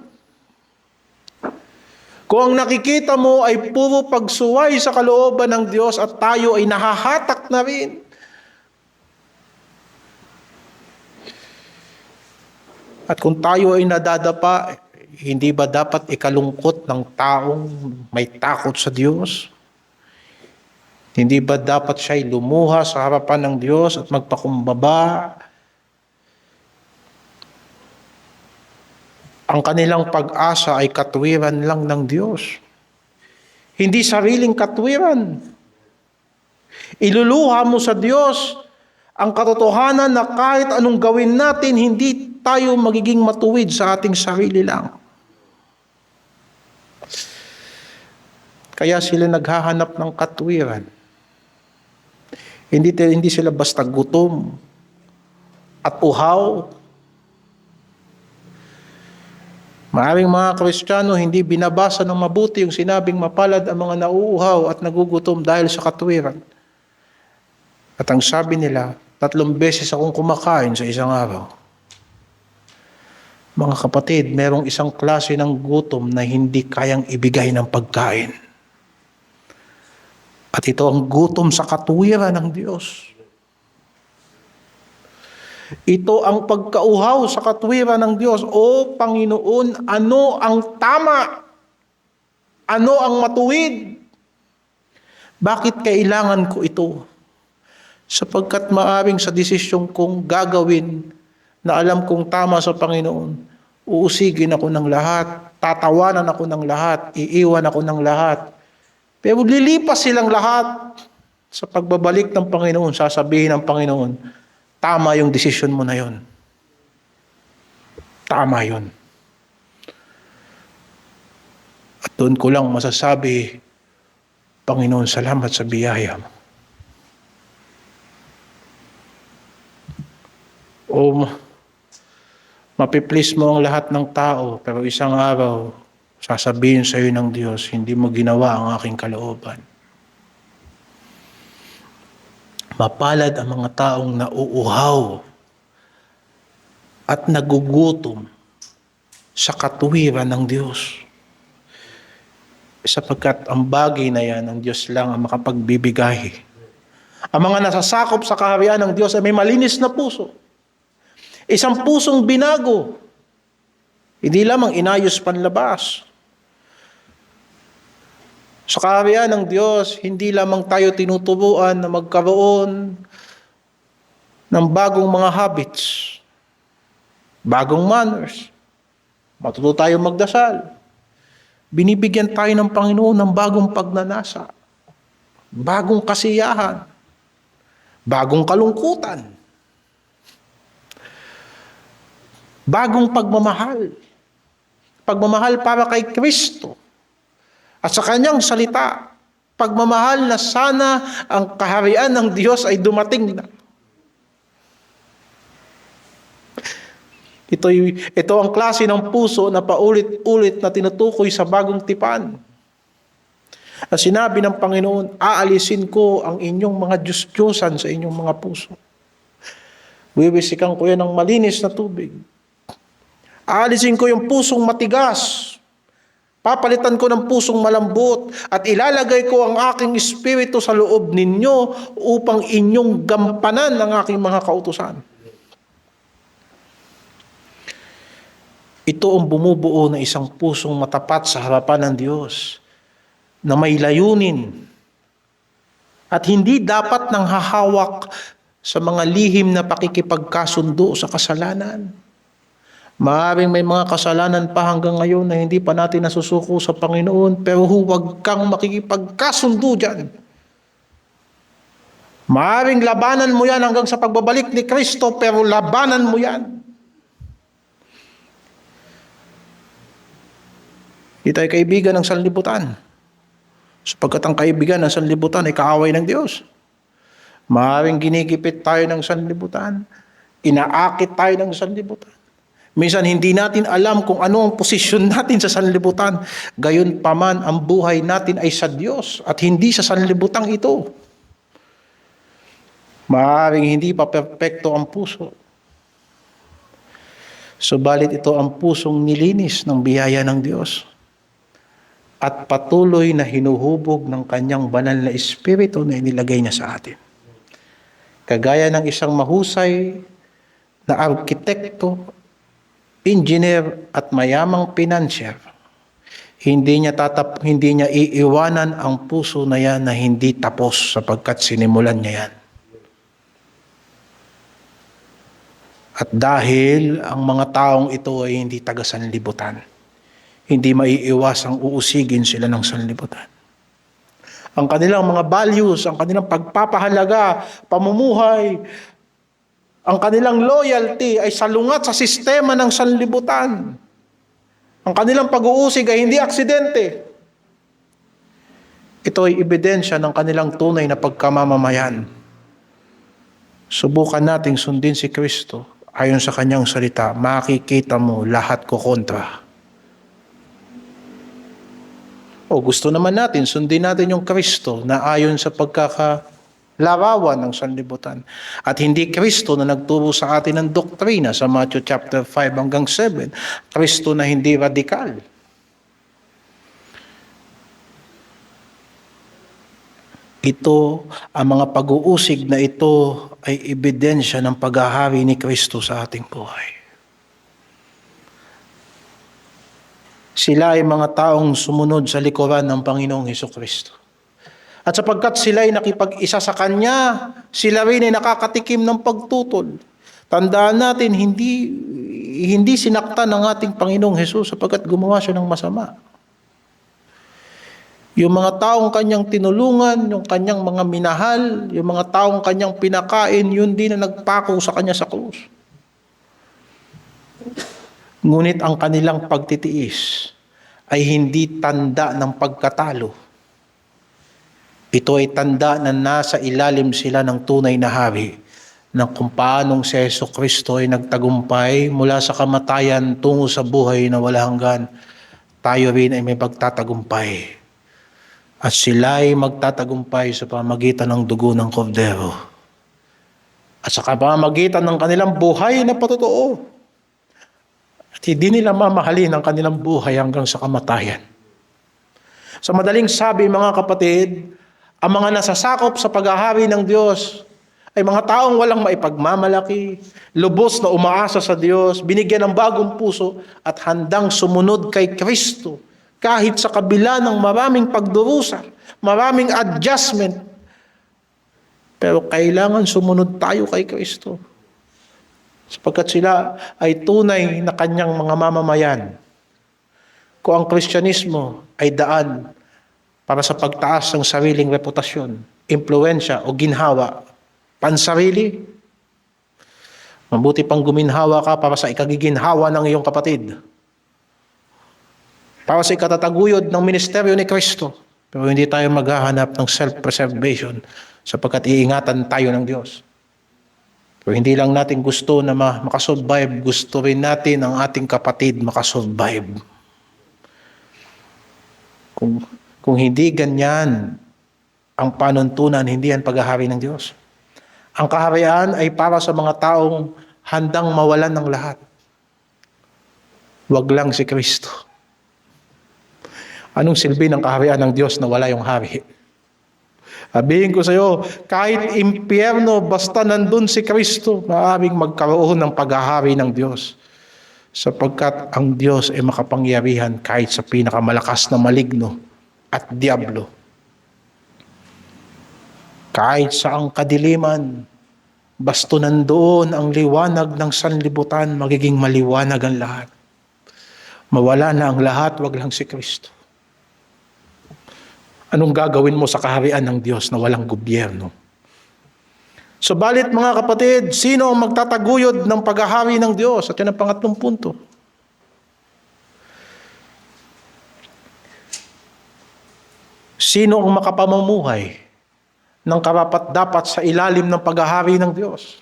Kung ang nakikita mo ay puro pagsuway sa kalooban ng Diyos at tayo ay nahahatak na rin. At kung tayo ay nadadapa, hindi ba dapat ikalungkot ng taong may takot sa Diyos? Hindi ba dapat siya'y lumuha sa harapan ng Diyos at magpakumbaba? Ang kanilang pag-asa ay katwiran lang ng Diyos. Hindi sariling katwiran. Iluluha mo sa Diyos ang katotohanan na kahit anong gawin natin, hindi tayo magiging matuwid sa ating sarili lang. Kaya sila naghahanap ng katwiran. Hindi sila basta gutom at uhaw. Maraming mga Kristiyano hindi binabasa ng mabuti yung sinabing mapalad ang mga nauuhaw at nagugutom dahil sa katwiran. At ang sabi nila, 3 beses akong kumakain sa isang araw. Mga kapatid, merong isang klase ng gutom na hindi kayang ibigay ng pagkain. At ito ang gutom sa katwiran ng Diyos. Ito ang pagkauhaw sa katwiran ng Diyos. O Panginoon, ano ang tama? Ano ang matuwid? Bakit kailangan ko ito? Sapagkat maaring sa desisyon kong gagawin na alam kong tama sa Panginoon, uusigin ako ng lahat, tatawanan ako ng lahat, iiwan ako ng lahat. Pero lilipas silang lahat. Sa pagbabalik ng Panginoon, sasabihin ng Panginoon, tama yung desisyon mo na yun. Tama yun. At doon ko lang masasabi, Panginoon, salamat sa biyaya mo. O mapiplease mo ang lahat ng tao, pero isang araw, sasabihin sa iyo ng Diyos, hindi mo ginawa ang aking kalooban. Mapalad ang mga taong nauuhaw at nagugutom sa katuwiran ng Diyos. Sapagkat ang bagay na yan, ang Diyos lang ang makapagbibigay. Ang mga nasasakop sa kaharian ng Diyos ay may malinis na puso. Isang pusong binago. Hindi lamang inayos panlabas. Sa kaharian ng Diyos, hindi lamang tayo tinuturuan na magkaroon ng bagong mga habits, bagong manners. Matuto tayo magdasal. Binibigyan tayo ng Panginoon ng bagong pagnanasa, bagong kasiyahan, bagong kalungkutan, bagong pagmamahal. Pagmamahal para kay Kristo. At sa kanyang salita, pagmamahal na sana ang kaharian ng Diyos ay dumating na. Ito ang klase ng puso na paulit-ulit na tinutukoy sa bagong tipan. Na sinabi ng Panginoon, aalisin ko ang inyong mga Diyos-Diyosan sa inyong mga puso. Wiwisikan ko yan ng malinis na tubig. Aalisin ko yung pusong matigas. Papalitan ko ng pusong malambot at ilalagay ko ang aking espiritu sa loob ninyo upang inyong gampanan ang aking mga kautusan. Ito ang bumubuo ng isang pusong matapat sa harapan ng Diyos na may layunin at hindi dapat nang hahawak sa mga lihim na pakikipagkasundo sa kasalanan. Maaaring may mga kasalanan pa hanggang ngayon na hindi pa natin nasusuko sa Panginoon, pero huwag kang makikipagkasundo dyan. Maaaring labanan mo yan hanggang sa pagbabalik ni Kristo, pero labanan mo yan. Di tayo kaibigan ng sanlibutan. Sapagkat ang kaibigan ng sanlibutan ay kaaway ng Diyos. Maaaring ginigipit tayo ng sanlibutan. Inaakit tayo ng sanlibutan. Minsan hindi natin alam kung ano ang posisyon natin sa sanlibutan. Gayon paman ang buhay natin ay sa Diyos at hindi sa sanlibutang ito. Maaaring hindi pa perpekto ang puso. Subalit ito ang pusong nilinis ng biyaya ng Diyos at patuloy na hinuhubog ng kanyang banal na espiritu na inilagay niya sa atin. Kagaya ng isang mahusay na arkitekto, engineer at mayamang financier, hindi niya iiwanan ang puso na yan na hindi tapos sapagkat sinimulan niya yan. At dahil ang mga taong ito ay hindi taga sanlibutan, hindi maiiwasang uusigin sila ng sanlibutan. Ang kanilang mga values, ang kanilang pagpapahalaga, pamumuhay, ang kanilang loyalty ay salungat sa sistema ng sanlibutan. Ang kanilang pag-uusig ay hindi aksidente. Ito ay ebidensya ng kanilang tunay na pagkamamamayan. Subukan nating sundin si Kristo ayon sa kanyang salita. Makikita mo lahat ko kontra. O gusto naman natin, sundin natin yung Kristo na ayon sa larawan ng sanlibutan. At hindi Kristo na nagturo sa atin ng doktrina sa Matthew chapter 5 hanggang 7. Kristo na hindi radikal. Ito, ang mga pag-uusig na ito ay ebidensya ng paghahari ni Kristo sa ating buhay. Sila ay mga taong sumunod sa likuran ng Panginoong Hesukristo. At sapagkat sila'y nakipag-isa sa Kanya, sila rin ay nakakatikim ng pagtutol. Tandaan natin, hindi sinaktan ng ating Panginoong Hesus sapagkat gumawa siya ng masama. Yung mga taong kanyang tinulungan, yung kanyang mga minahal, yung mga taong kanyang pinakain, yun din na nagpako sa kanya sa krus. Ngunit ang kanilang pagtitiis ay hindi tanda ng pagkatalo. Ito ay tanda na nasa ilalim sila ng tunay na hari, na kung paanong si Jesucristo ay nagtagumpay mula sa kamatayan tungo sa buhay na wala hanggan, tayo rin ay may pagtatagumpay. At sila ay magtatagumpay sa pamagitan ng dugo ng kordero. At sa pamagitan ng kanilang buhay na patotoo. At hindi nila mamahalin ang kanilang buhay hanggang sa kamatayan. Sa madaling sabi, mga kapatid, ang mga nasasakop sa paghahari ng Diyos ay mga taong walang maipagmamalaki, lubos na umaasa sa Diyos, binigyan ng bagong puso at handang sumunod kay Kristo. Kahit sa kabila ng maraming pagdurusa, maraming adjustment, pero kailangan sumunod tayo kay Kristo. Sapagkat sila ay tunay na kanyang mga mamamayan. Kung ang Kristyanismo ay daan para sa pagtaas ng sariling reputasyon, impluensya o ginhawa, pansarili, mabuti pang guminhawa ka para sa ikagiginhawa ng iyong kapatid. Para sa ikatataguyod ng ministeryo ni Kristo. Pero hindi tayo maghahanap ng self-preservation sapagkat iingatan tayo ng Diyos. Pero hindi lang natin gusto na makasurvive, gusto rin natin ang ating kapatid makasurvive. Kung hindi ganyan ang panuntunan, hindi yan paghahari ng Diyos. Ang kaharian ay para sa mga taong handang mawalan ng lahat. Wag lang si Kristo. Anong silbi ng kaharian ng Diyos na wala yung hari? Sabihin ko sa iyo, kahit impyerno, basta nandun si Kristo, maaaring magkaroon ng paghahari ng Diyos. Sapagkat ang Diyos ay makapangyarihan kahit sa pinakamalakas na maligno at diablo. Kahit sa ang kadiliman, basta nandoon ang liwanag ng sanlibutan, magiging maliwanag ang lahat. Mawala na ang lahat, wag lang si Kristo. Anong gagawin mo sa kaharian ng Diyos na walang gobyerno? Subalit mga kapatid, sino ang magtataguyod ng paghahari ng Diyos? At yan ang pangatlong punto. Sino ang makapamumuhay ng karapat-dapat sa ilalim ng paghahari ng Diyos?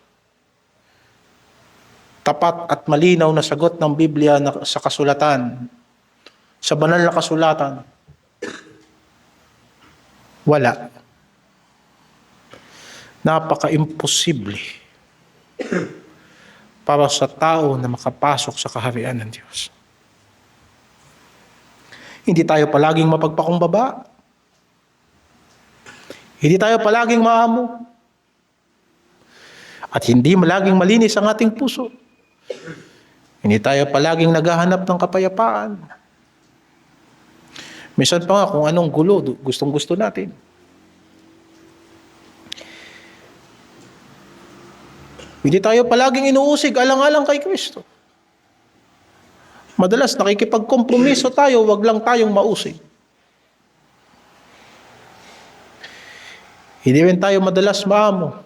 Tapat at malinaw na sagot ng Biblia sa kasulatan, sa banal na kasulatan, wala. Napaka-imposible para sa tao na makapasok sa kaharian ng Diyos. Hindi tayo palaging mapagpakumbaba. Hindi tayo palaging maamo. At hindi laging malinis ang ating puso. Hindi tayo palaging naghahanap ng kapayapaan. Minsan pa nga kung anong gulo, gustong-gusto natin. Hindi tayo palaging inuusig alang-alang kay Kristo. Madalas nakikipagkompromiso tayo, wag lang tayong mausig. Hindi rin tayo madalas maamo.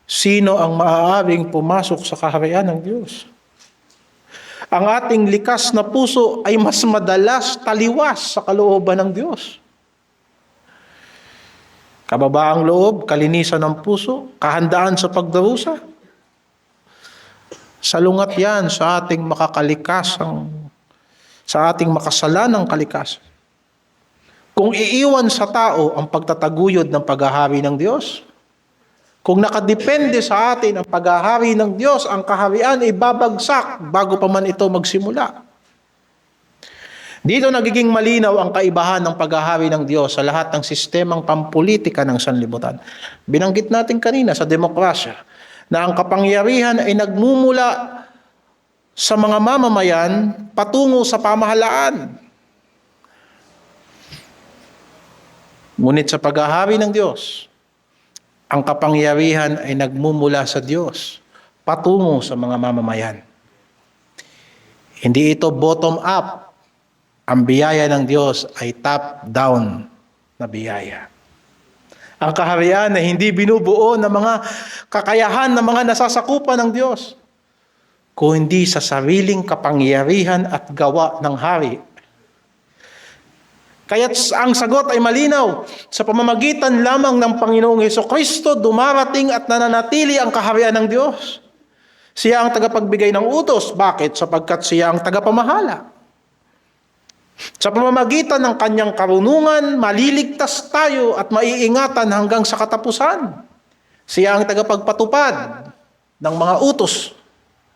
Sino ang maaaring pumasok sa kaharian ng Diyos? Ang ating likas na puso ay mas madalas taliwas sa kalooban ng Diyos. Kababaang loob, kalinisan ng puso, kahandaan sa pagdarusa. Salungat yan sa ating sa ating makasalanang kalikasan. Kung iiwan sa tao ang pagtataguyod ng paghahari ng Diyos, kung nakadepende sa atin ang paghahari ng Diyos, ang kaharian ay babagsak bago pa man ito magsimula. Dito nagiging malinaw ang kaibahan ng paghahari ng Diyos sa lahat ng sistemang pampolitika ng sanlibutan. Binanggit natin kanina sa demokrasya na ang kapangyarihan ay nagmumula sa mga mamamayan patungo sa pamahalaan. Ngunit sa paghahari ng Diyos, ang kapangyarihan ay nagmumula sa Diyos patungo sa mga mamamayan. Hindi ito bottom up. Ang biyaya ng Diyos ay top down na biyaya. Ang kaharian ay hindi binubuo ng mga kakayahan ng mga nasasakupan ng Diyos, kundi sa sariling kapangyarihan at gawa ng hari. Kaya't ang sagot ay malinaw. Sa pamamagitan lamang ng Panginoong Hesukristo, dumarating at nananatili ang kaharian ng Diyos. Siya ang tagapagbigay ng utos. Bakit? Sapagkat siya ang tagapamahala. Sa pamamagitan ng kanyang karunungan, maliligtas tayo at maiingatan hanggang sa katapusan. Siya ang tagapagpatupad ng mga utos.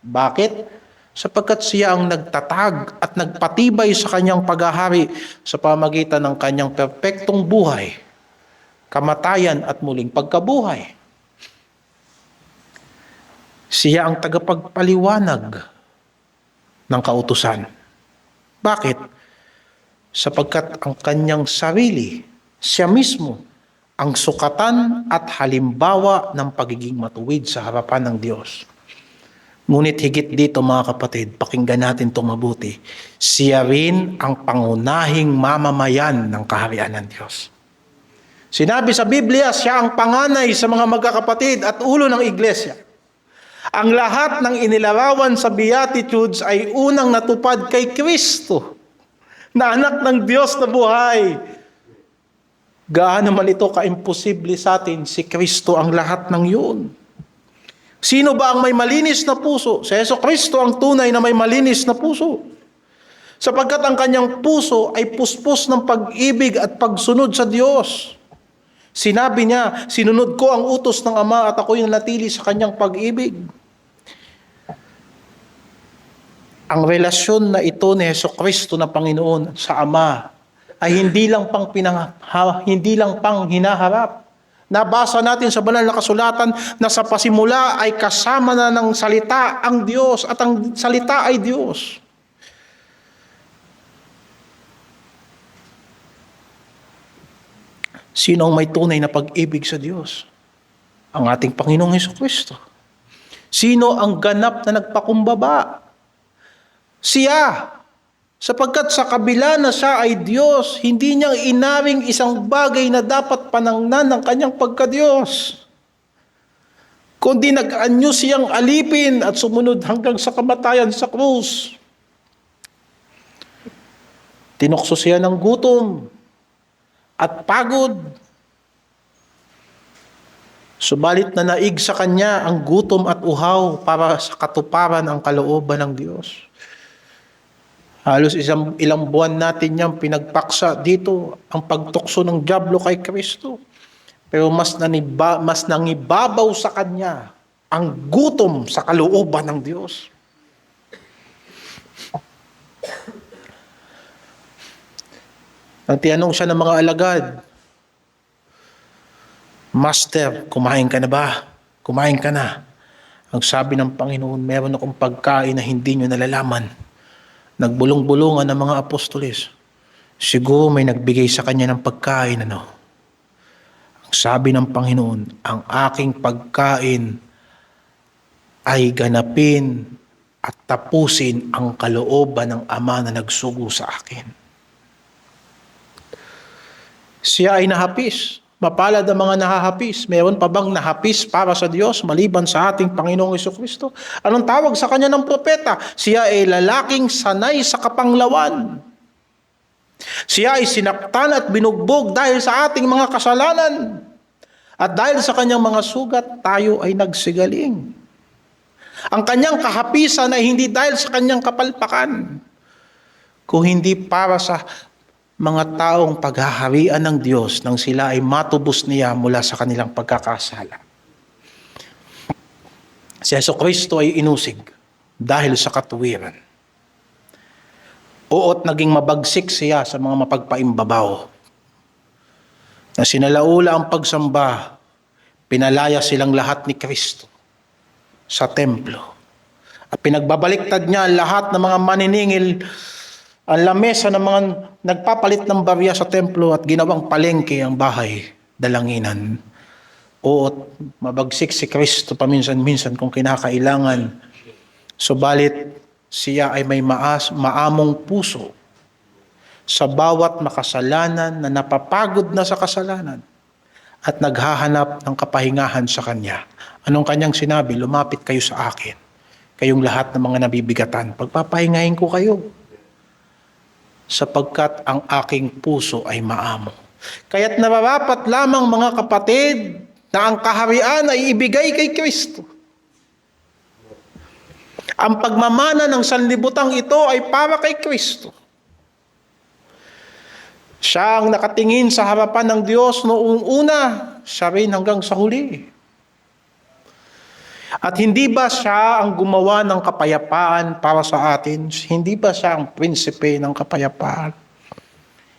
Bakit? Sapagkat siya ang nagtatag at nagpatibay sa kanyang paghahari sa pamamagitan ng kanyang perpektong buhay, kamatayan at muling pagkabuhay. Siya ang tagapagpaliwanag ng kautusan. Bakit? Sapagkat ang kanyang sarili, siya mismo, ang sukatan at halimbawa ng pagiging matuwid sa harapan ng Diyos. Ngunit higit dito mga kapatid, pakinggan natin itong mabuti. Siya rin ang pangunahing mamamayan ng kaharian ng Diyos. Sinabi sa Biblia, siya ang panganay sa mga magkakapatid at ulo ng iglesia. Ang lahat ng inilarawan sa Beatitudes ay unang natupad kay Kristo, na anak ng Diyos na buhay. Gaano man ito ka-imposible sa atin, si Kristo ang lahat ng yun. Sino ba ang may malinis na puso? Si Hesukristo ang tunay na may malinis na puso. Sapagkat ang kanyang puso ay puspos ng pag-ibig at pagsunod sa Diyos. Sinabi niya, sinunod ko ang utos ng Ama at ako'y nanatili sa kanyang pag-ibig. Ang relasyon na ito ni Hesukristo na Panginoon sa Ama ay hindi lang pang hinaharap. Nabasa natin sa banal na kasulatan na sa pasimula ay kasama na ng salita ang Diyos at ang salita ay Diyos. Sino ang may tunay na pag-ibig sa Diyos? Ang ating Panginoong Hesukristo. Sino ang ganap na nagpakumbaba? Siya. Sapagkat sa kabila na siya ay Diyos, hindi niya inaring isang bagay na dapat panangnan ng kanyang pagka-Diyos, kundi nag-anyo siyang alipin at sumunod hanggang sa kamatayan sa krus. Tinukso siya ng gutom at pagod. Subalit na naig sa kanya ang gutom at uhaw para sa katuparan ang kalooban ng Diyos. Halos ilang buwan natin niyang pinagpaksa dito ang pagtukso ng dyablo kay Kristo. Pero mas nangibabaw sa kanya ang gutom sa kalooban ng Diyos. Nang tinanong siya ng mga alagad, Master, kumain ka na ba? Kumain ka na. Ang sabi ng Panginoon, meron akong pagkain na hindi nyo nalalaman. Nagbulong-bulungan ng mga apostoles. Siguro may nagbigay sa kanya ng pagkain. Ang sabi ng Panginoon, ang aking pagkain ay ganapin at tapusin ang kalooban ng Ama na nagsugo sa akin. Siya ay nahapis. Mapalad ang mga nahahapis. Meron pa bang nahapis para sa Diyos maliban sa ating Panginoong Hesukristo? Anong tawag sa kanya ng propeta? Siya ay lalaking sanay sa kapanglawan. Siya ay sinaktan at binugbog dahil sa ating mga kasalanan. At dahil sa kanyang mga sugat, tayo ay nagsigaling. Ang kanyang kahapisan ay hindi dahil sa kanyang kapalpakan, kung hindi para sa mga taong paghaharian ng Diyos nang sila ay matubos niya mula sa kanilang pagkakasala. Si Hesukristo ay inusig dahil sa katuwiran. Oot naging mabagsik siya sa mga mapagpaimbabaw. Na sinalaula ang pagsamba, pinalaya silang lahat ni Kristo sa templo. At pinagbabaliktad niya lahat ng mga maniningil Ang lamesa ng mga nagpapalit ng barya sa templo at ginawang palengke ang bahay, dalanginan. Oo, mabagsik si Kristo paminsan-minsan kung kinakailangan. Subalit, siya ay may maamong puso sa bawat makasalanan na napapagod na sa kasalanan at naghahanap ng kapahingahan sa Kanya. Anong Kanyang sinabi? Lumapit kayo sa akin, kayong lahat ng mga nabibigatan. Pagpapahingahin ko kayo, sapagkat ang aking puso ay maamo. Kaya't nararapat lamang mga kapatid na ang kaharian ay ibigay kay Kristo. Ang pagmamana ng sanlibutang ito ay para kay Kristo. Siya ang nakatingin sa harapan ng Diyos noong una, siya rin hanggang sa huli. At hindi ba siya ang gumawa ng kapayapaan para sa atin? Hindi ba siya ang prinsipe ng kapayapaan?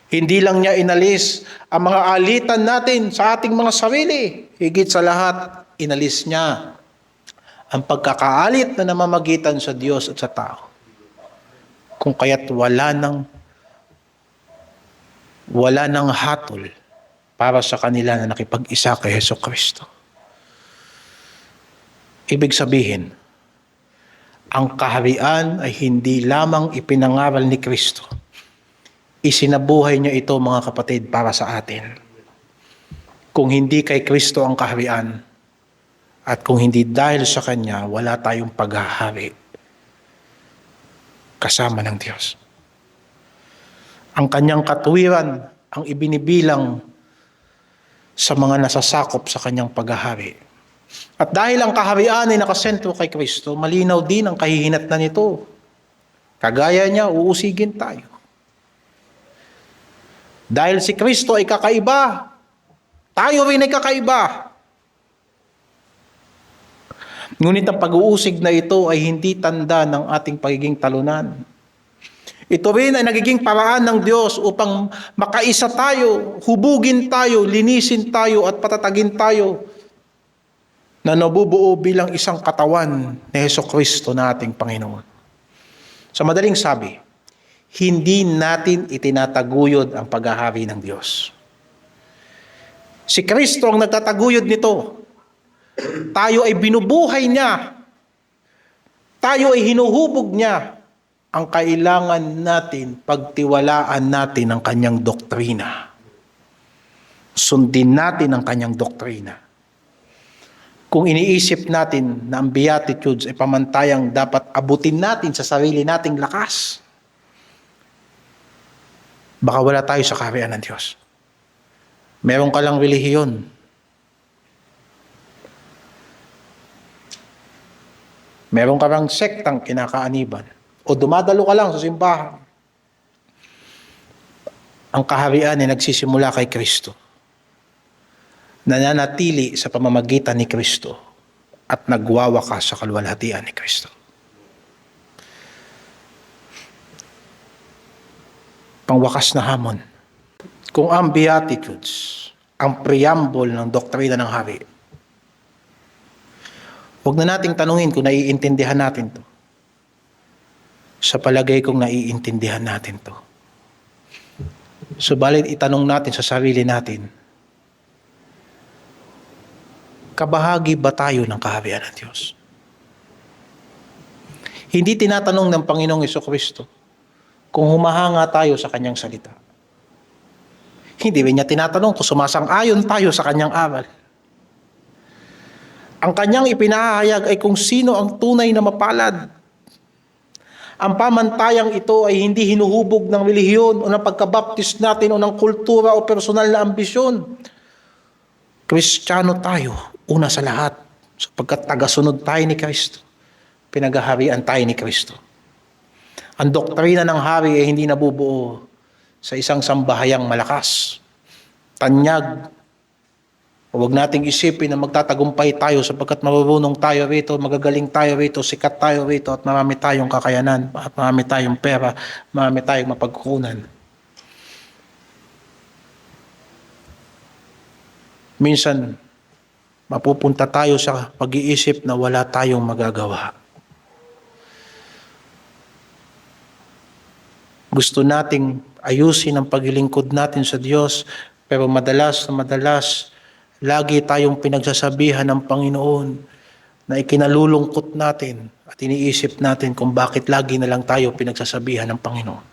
Hindi lang niya inalis ang mga alitan natin sa ating mga sarili. Higit sa lahat, inalis niya ang pagkakaalit na namamagitan sa Diyos at sa tao. Kung kaya't wala nang hatol para sa kanila na nakipag-isa kay Jesucristo. Ibig sabihin, ang kaharian ay hindi lamang ipinangaral ni Kristo. Isinabuhay niya ito, mga kapatid, para sa atin. Kung hindi kay Kristo ang kaharian, at kung hindi dahil sa Kanya, wala tayong paghahari kasama ng Diyos. Ang Kanyang katuwiran ang ibinibilang sa mga nasasakop sa Kanyang paghahari. At dahil ang kaharian ay nakasentro kay Kristo, malinaw din ang kahihinatnan nito. Kagaya niya, uusigin tayo. Dahil si Kristo ay kakaiba, tayo rin ay kakaiba. Ngunit ang pag-uusig na ito ay hindi tanda ng ating pagiging talunan. Ito rin ay nagiging paraan ng Diyos upang makaisa tayo, hubugin tayo, linisin tayo at patatagin tayo na nabubuo bilang isang katawan ni Jesucristo na ating Panginoon. Sa madaling sabi, hindi natin itinataguyod ang paghahari ng Diyos. Si Kristo ang nagtataguyod nito. Tayo ay binubuhay niya. Tayo ay hinuhubog niya. Ang kailangan natin, pagtiwalaan natin ang kanyang doktrina. Sundin natin ang kanyang doktrina. Kung iniisip natin na ang Beatitudes ay pamantayang dapat abutin natin sa sarili nating lakas, baka wala tayo sa kaharian ng Diyos. Meron ka lang relihiyon. Meron ka lang sektang kinakaaniban. O dumadalo ka lang sa simbahan. Ang kaharian ay nagsisimula kay Kristo. Nananatili sa pamamagitan ni Kristo at nagwawakas sa kaluwalhatian ni Kristo. Pangwakas na hamon. Kung ang Beatitudes, ang preamble ng doktrina ng hari, huwag na nating tanungin kung naiintindihan natin to. Sa palagay kong naiintindihan natin to. Subalit itanong natin sa sarili natin, kabahagi ba tayo ng kaharian ng Diyos? Hindi tinatanong ng Panginoong Jesucristo kung humahanga tayo sa Kanyang salita. Hindi rin niya tinatanong kung sumasang-ayon tayo sa Kanyang aral. Ang Kanyang ipinahayag ay kung sino ang tunay na mapalad. Ang pamantayang ito ay hindi hinuhubog ng relihiyon o ng pagkabaptis natin o ng kultura o personal na ambisyon. Kristiyano tayo, una sa lahat, sapagkat tagasunod tayo ni Kristo. Pinaghaharian tayo ni Kristo. Ang doktrina ng hari ay hindi nabubuo sa isang sambahayang malakas, tanyag. Huwag nating isipin na magtatagumpay tayo sapagkat marunong tayo rito, magagaling tayo rito, sikat tayo rito at marami tayong kakayanan, at marami tayong pera, marami tayong mapagkukunan. Minsan, mapupunta tayo sa pag-iisip na wala tayong magagawa. Gusto nating ayusin ang paglilingkod natin sa Diyos, pero madalas na madalas, lagi tayong pinagsasabihan ng Panginoon na ikinalulungkot natin at iniisip natin kung bakit lagi na lang tayo pinagsasabihan ng Panginoon.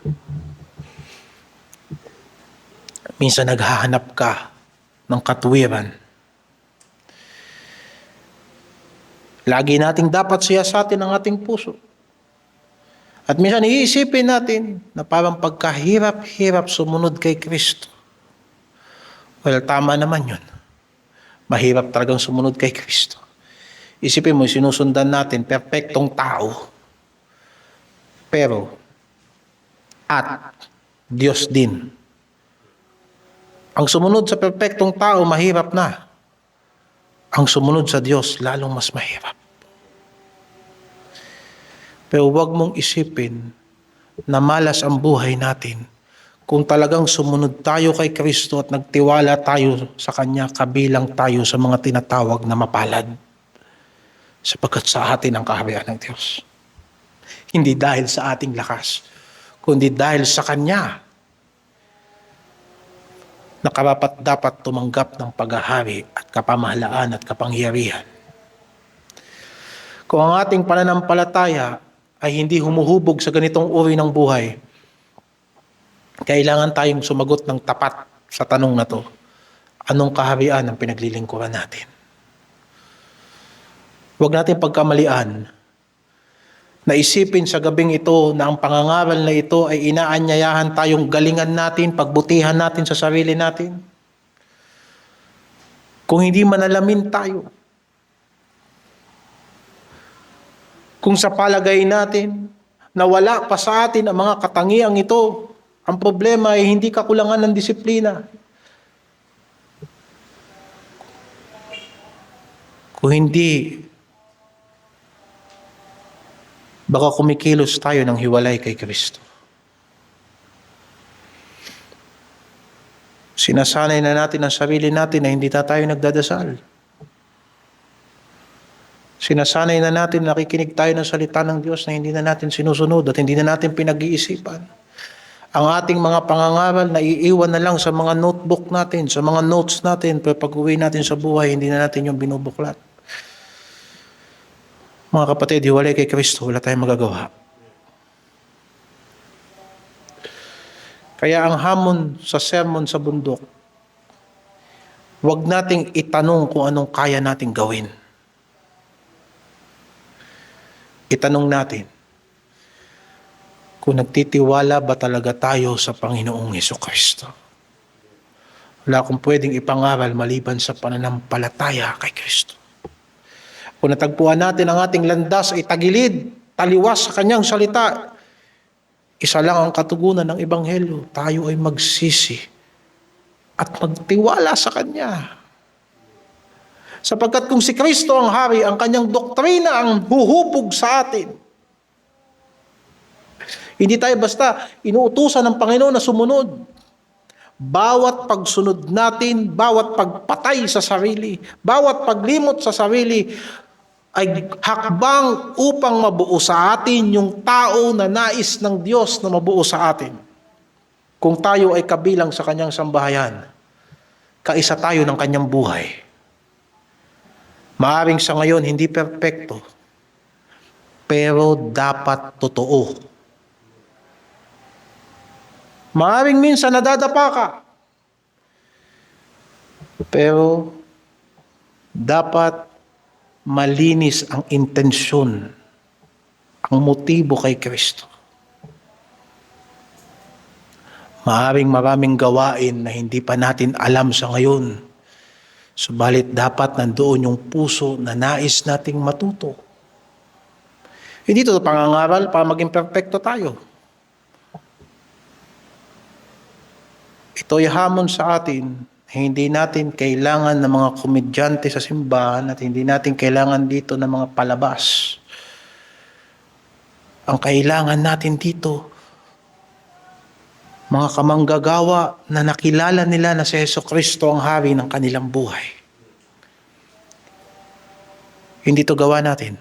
Minsan naghahanap ka ng katuwiran. Lagi nating dapat siyasatin ang ating puso. At minsan iisipin natin na parang pagkahirap-hirap sumunod kay Kristo. Well, tama naman yun. Mahirap talagang sumunod kay Kristo. Isipin mo, sinusundan natin, perpektong tao. Pero, at Diyos din. Ang sumunod sa perpektong tao, mahirap na. Ang sumunod sa Diyos, lalong mas mahirap. Pero huwag mong isipin na malas ang buhay natin kung talagang sumunod tayo kay Kristo at nagtiwala tayo sa Kanya, kabilang tayo sa mga tinatawag na mapalad. Sapagkat sa atin ang kaharian ng Diyos. Hindi dahil sa ating lakas, kundi dahil sa Kanya na karapat-dapat tumanggap ng paghahari at kapamahalaan at kapangyarihan. Kung ang ating pananampalataya ay hindi humuhubog sa ganitong uri ng buhay, kailangan tayong sumagot ng tapat sa tanong na to. Anong kaharian ang pinaglilingkuran natin? Huwag natin pagkamalian na isipin sa gabing ito na ang pangangaral na ito ay inaanyayahan tayong galingan natin, pagbutihan natin sa sarili natin. Kung hindi manalamin tayo, kung sa palagay natin na wala pa sa atin ang mga katangiang ito, ang problema ay hindi kakulangan ng disiplina. Kung hindi, baka kumikilos tayo ng hiwalay kay Kristo. Sinasanay na natin ang sarili natin na hindi na tayo nagdadasal. Sinasanay na natin, nakikinig tayo ng salita ng Diyos na hindi na natin sinusunod at hindi na natin pinag-iisipan. Ang ating mga pangangaral na iiwan na lang sa mga notebook natin, sa mga notes natin, pero pag-uwi natin sa buhay, hindi na natin yung binubuklat. Mga kapatid, hiwalay kay Kristo, wala tayong magagawa. Kaya ang hamon sa sermon sa bundok, huwag nating itanong kung anong kaya nating gawin. Itanong natin, kung nagtitiwala ba talaga tayo sa Panginoong Hesukristo. Wala akong pwedeng ipangaral maliban sa pananampalataya kay Kristo. Kung natagpuan natin ang ating landas ay tagilid, taliwas sa Kanyang salita, isa lang ang katugunan ng Ebanghelyo, tayo ay magsisi at magtiwala sa Kanya. Sapagkat kung si Kristo ang hari, ang Kanyang doktrina ang huhubog sa atin. Hindi tayo basta inuutusan ng Panginoon na sumunod. Bawat pagsunod natin, bawat pagpatay sa sarili, bawat paglimot sa sarili, ay hakbang upang mabuo sa atin yung tao na nais ng Diyos na mabuo sa atin. Kung tayo ay kabilang sa Kanyang sambahayan, kaisa tayo ng Kanyang buhay. Maaring sa ngayon hindi perpekto, pero dapat totoo. Maaring minsan nadadapa ka, pero dapat malinis ang intensyon, ang motibo kay Kristo. Maaring maraming gawain na hindi pa natin alam sa ngayon. Subalit dapat nandoon yung puso na nais nating matuto. Hindi ito pangangaral para maging perfecto tayo. Ito ay hamon sa atin. Hindi natin kailangan ng mga komedyante sa simbahan at hindi natin kailangan dito ng mga palabas. Ang kailangan natin dito, mga kamanggagawa na nakilala nila na si Hesukristo ang hari ng kanilang buhay. Hindi ito gawa natin,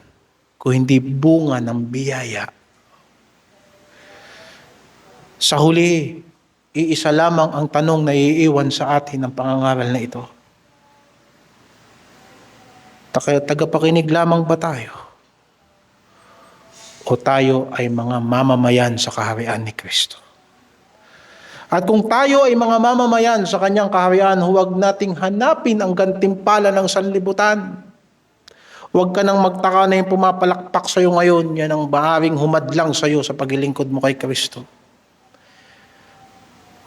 kung hindi bunga ng biyaya. Sa huli, iisa lamang ang tanong na iiwan sa atin ng pangangaral na ito. Tagapakinig lamang ba tayo? O tayo ay mga mamamayan sa kaharian ni Kristo? At kung tayo ay mga mamamayan sa kanyang kaharian, huwag nating hanapin ang gantimpala ng sanlibutan. Huwag ka nang magtaka na yung pumapalakpak sa iyo ngayon, yan ang maaaring humadlang sa iyo sa paglilingkod mo kay Kristo.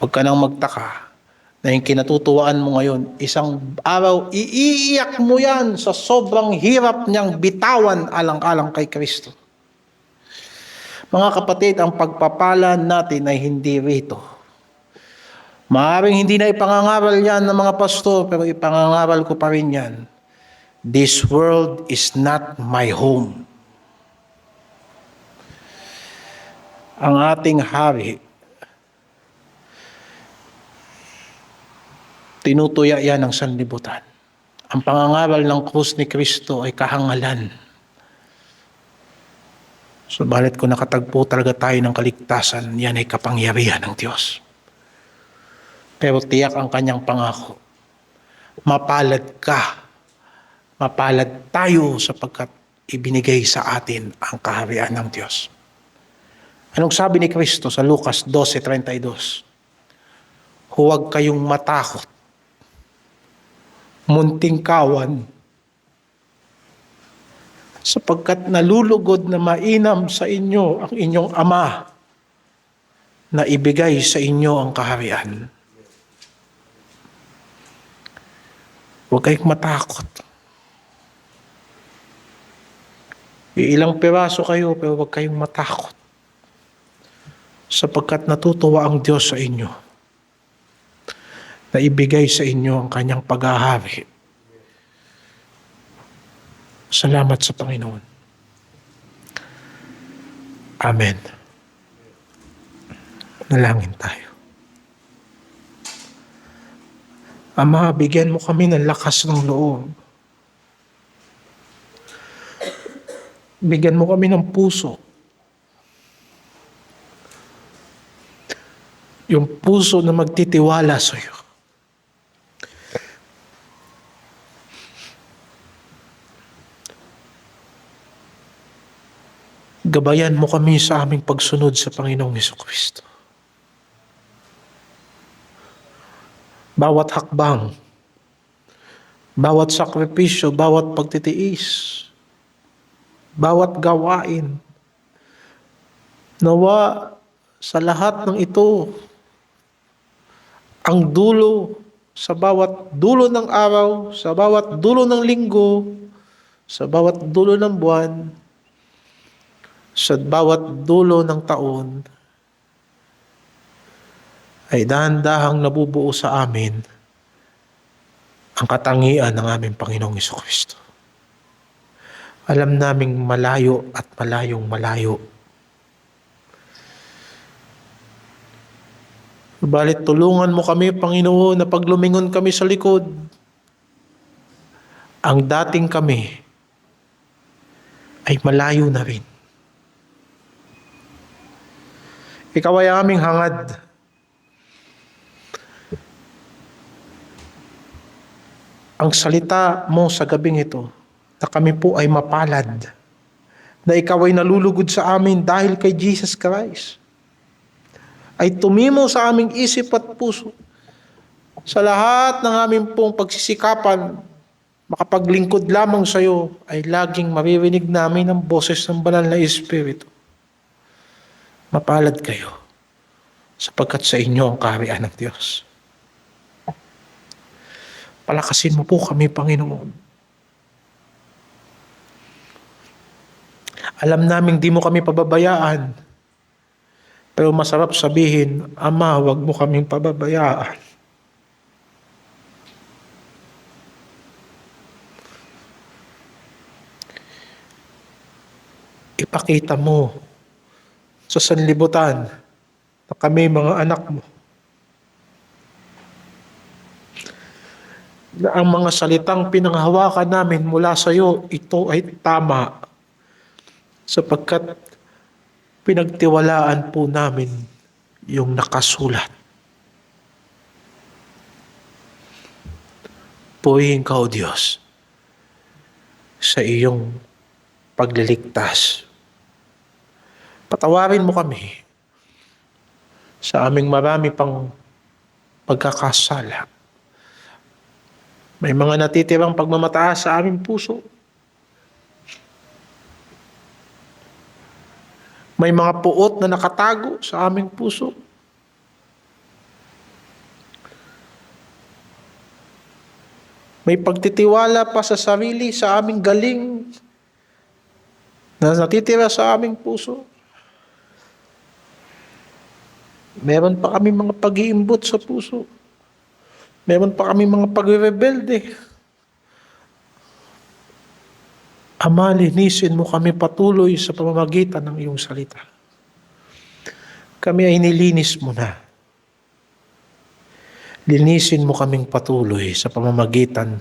Huwag ka nang magtaka na yung kinatutuwaan mo ngayon, isang araw, iiyak mo yan sa sobrang hirap niyang bitawan alang-alang kay Kristo. Mga kapatid, ang pagpapala natin ay hindi rito. Maaaring hindi na ipangangaral yan ng mga pastor, pero ipangangaral ko pa rin yan. This world is not my home. Ang ating hari, tinutuya yan ng sanlibutan. Ang pangangaral ng krus ni Kristo ay kahangalan. Subalit kung nakatagpo talaga tayo ng kaligtasan, yan ay kapangyarihan ng Diyos. Pero tiyak ang kanyang pangako. Mapalad ka. Mapalad tayo sapagkat ibinigay sa atin ang kaharian ng Diyos. Anong sabi ni Kristo sa Lucas 12:32? Huwag kayong matakot. Munting kawan. Sapagkat nalulugod na mainam sa inyo ang inyong Ama na ibigay sa inyo ang kaharian. Huwag kayong matakot. Ilang piraso kayo pero huwag kayong matakot. Sapagkat natutuwa ang Diyos sa inyo na ibigay sa inyo ang kanyang paghahari. Salamat sa Panginoon. Amen. Nalangin tayo. Ama, bigyan mo kami ng lakas ng loob. Bigyan mo kami ng puso. Yung puso na magtitiwala sa iyo. Gabayan mo kami sa aming pagsunod sa Panginoong Jesucristo. Bawat hakbang, bawat sakripisyo, bawat pagtitiis, bawat gawain, nawa sa lahat ng ito, ang dulo sa bawat dulo ng araw, sa bawat dulo ng linggo, sa bawat dulo ng buwan, sa bawat dulo ng taon, ay dahan-dahang nabubuo sa amin ang katangian ng aming Panginoong Jesucristo. Alam naming malayo at malayong malayo. Subalit tulungan mo kami, Panginoon, na pag lumingon kami sa likod, ang dating kami ay malayo na rin. Ikaw ay aming hangad. Ang salita mo sa gabing ito, na kami po ay mapalad, na ikaw ay nalulugod sa amin dahil kay Jesus Christ, ay tumimo sa aming isip at puso. Sa lahat ng aming pong pagsisikapan, makapaglingkod lamang sa iyo, ay laging maririnig namin ang boses ng banal na Espiritu. Mapalad kayo, sapagkat sa inyo ang kaharian ng Diyos. Palakasin mo po kami, Panginoon. Alam namin di mo kami pababayaan. Pero masarap sabihin, Ama, huwag mo kaming pababayaan. Ipakita mo sa sanlibutan na kami mga anak mo. Na ang mga salitang pinanghawakan namin mula sa iyo, ito ay tama. Sapagkat pinagtiwalaan po namin yung nakasulat. Purihin ka, O Diyos, sa iyong pagliligtas. Patawarin mo kami sa aming marami pang pagkakasala. May mga natitirang pagmamataas sa aming puso. May mga puot na nakatago sa aming puso. May pagtitiwala pa sa sarili, sa aming galing na natitira sa aming puso. Meron pa kami mga pag-iimbot sa puso. Meron pa kami mga pagrebelde. Ama, linisin mo kami patuloy sa pamamagitan ng iyong salita. Kami ay nilinis mo na. Linisin mo kaming patuloy sa pamamagitan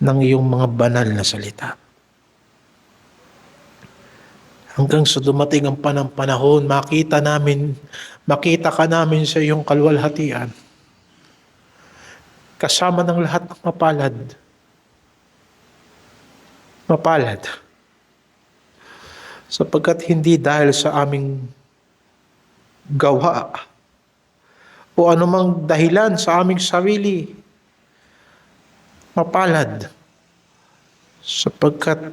ng iyong mga banal na salita. Hanggang sa dumating ang panahon, makita ka namin sa iyong kaluwalhatian. Kasama ng lahat ng mapalad. Mapalad. Sapagkat hindi dahil sa aming gawa o anumang dahilan sa aming sarili, mapalad. Sapagkat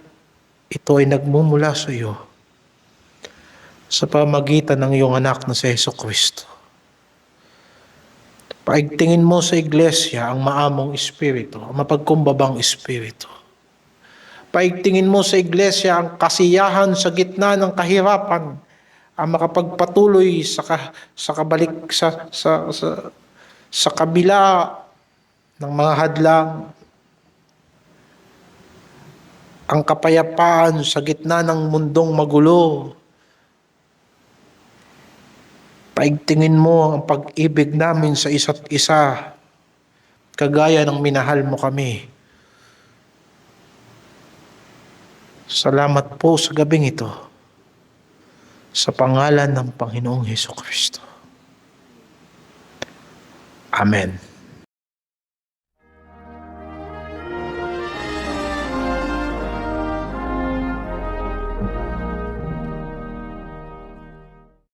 ito ay nagmumula sa iyo sa pamamagitan ng iyong anak na si Jesucristo. Paigtingin mo sa iglesia ang maamong espiritu, ang mapagkumbabang espiritu. Paigtingin mo sa iglesia ang kasiyahan sa gitna ng kahirapan, ang makapagpatuloy sa kabila ng mga hadlang, ang kapayapaan sa gitna ng mundong magulo. Paigtingin mo ang pag-ibig namin sa isa't isa, kagaya ng minahal mo kami. Salamat po sa gabing ito, sa pangalan ng Panginoong Hesukristo. Amen.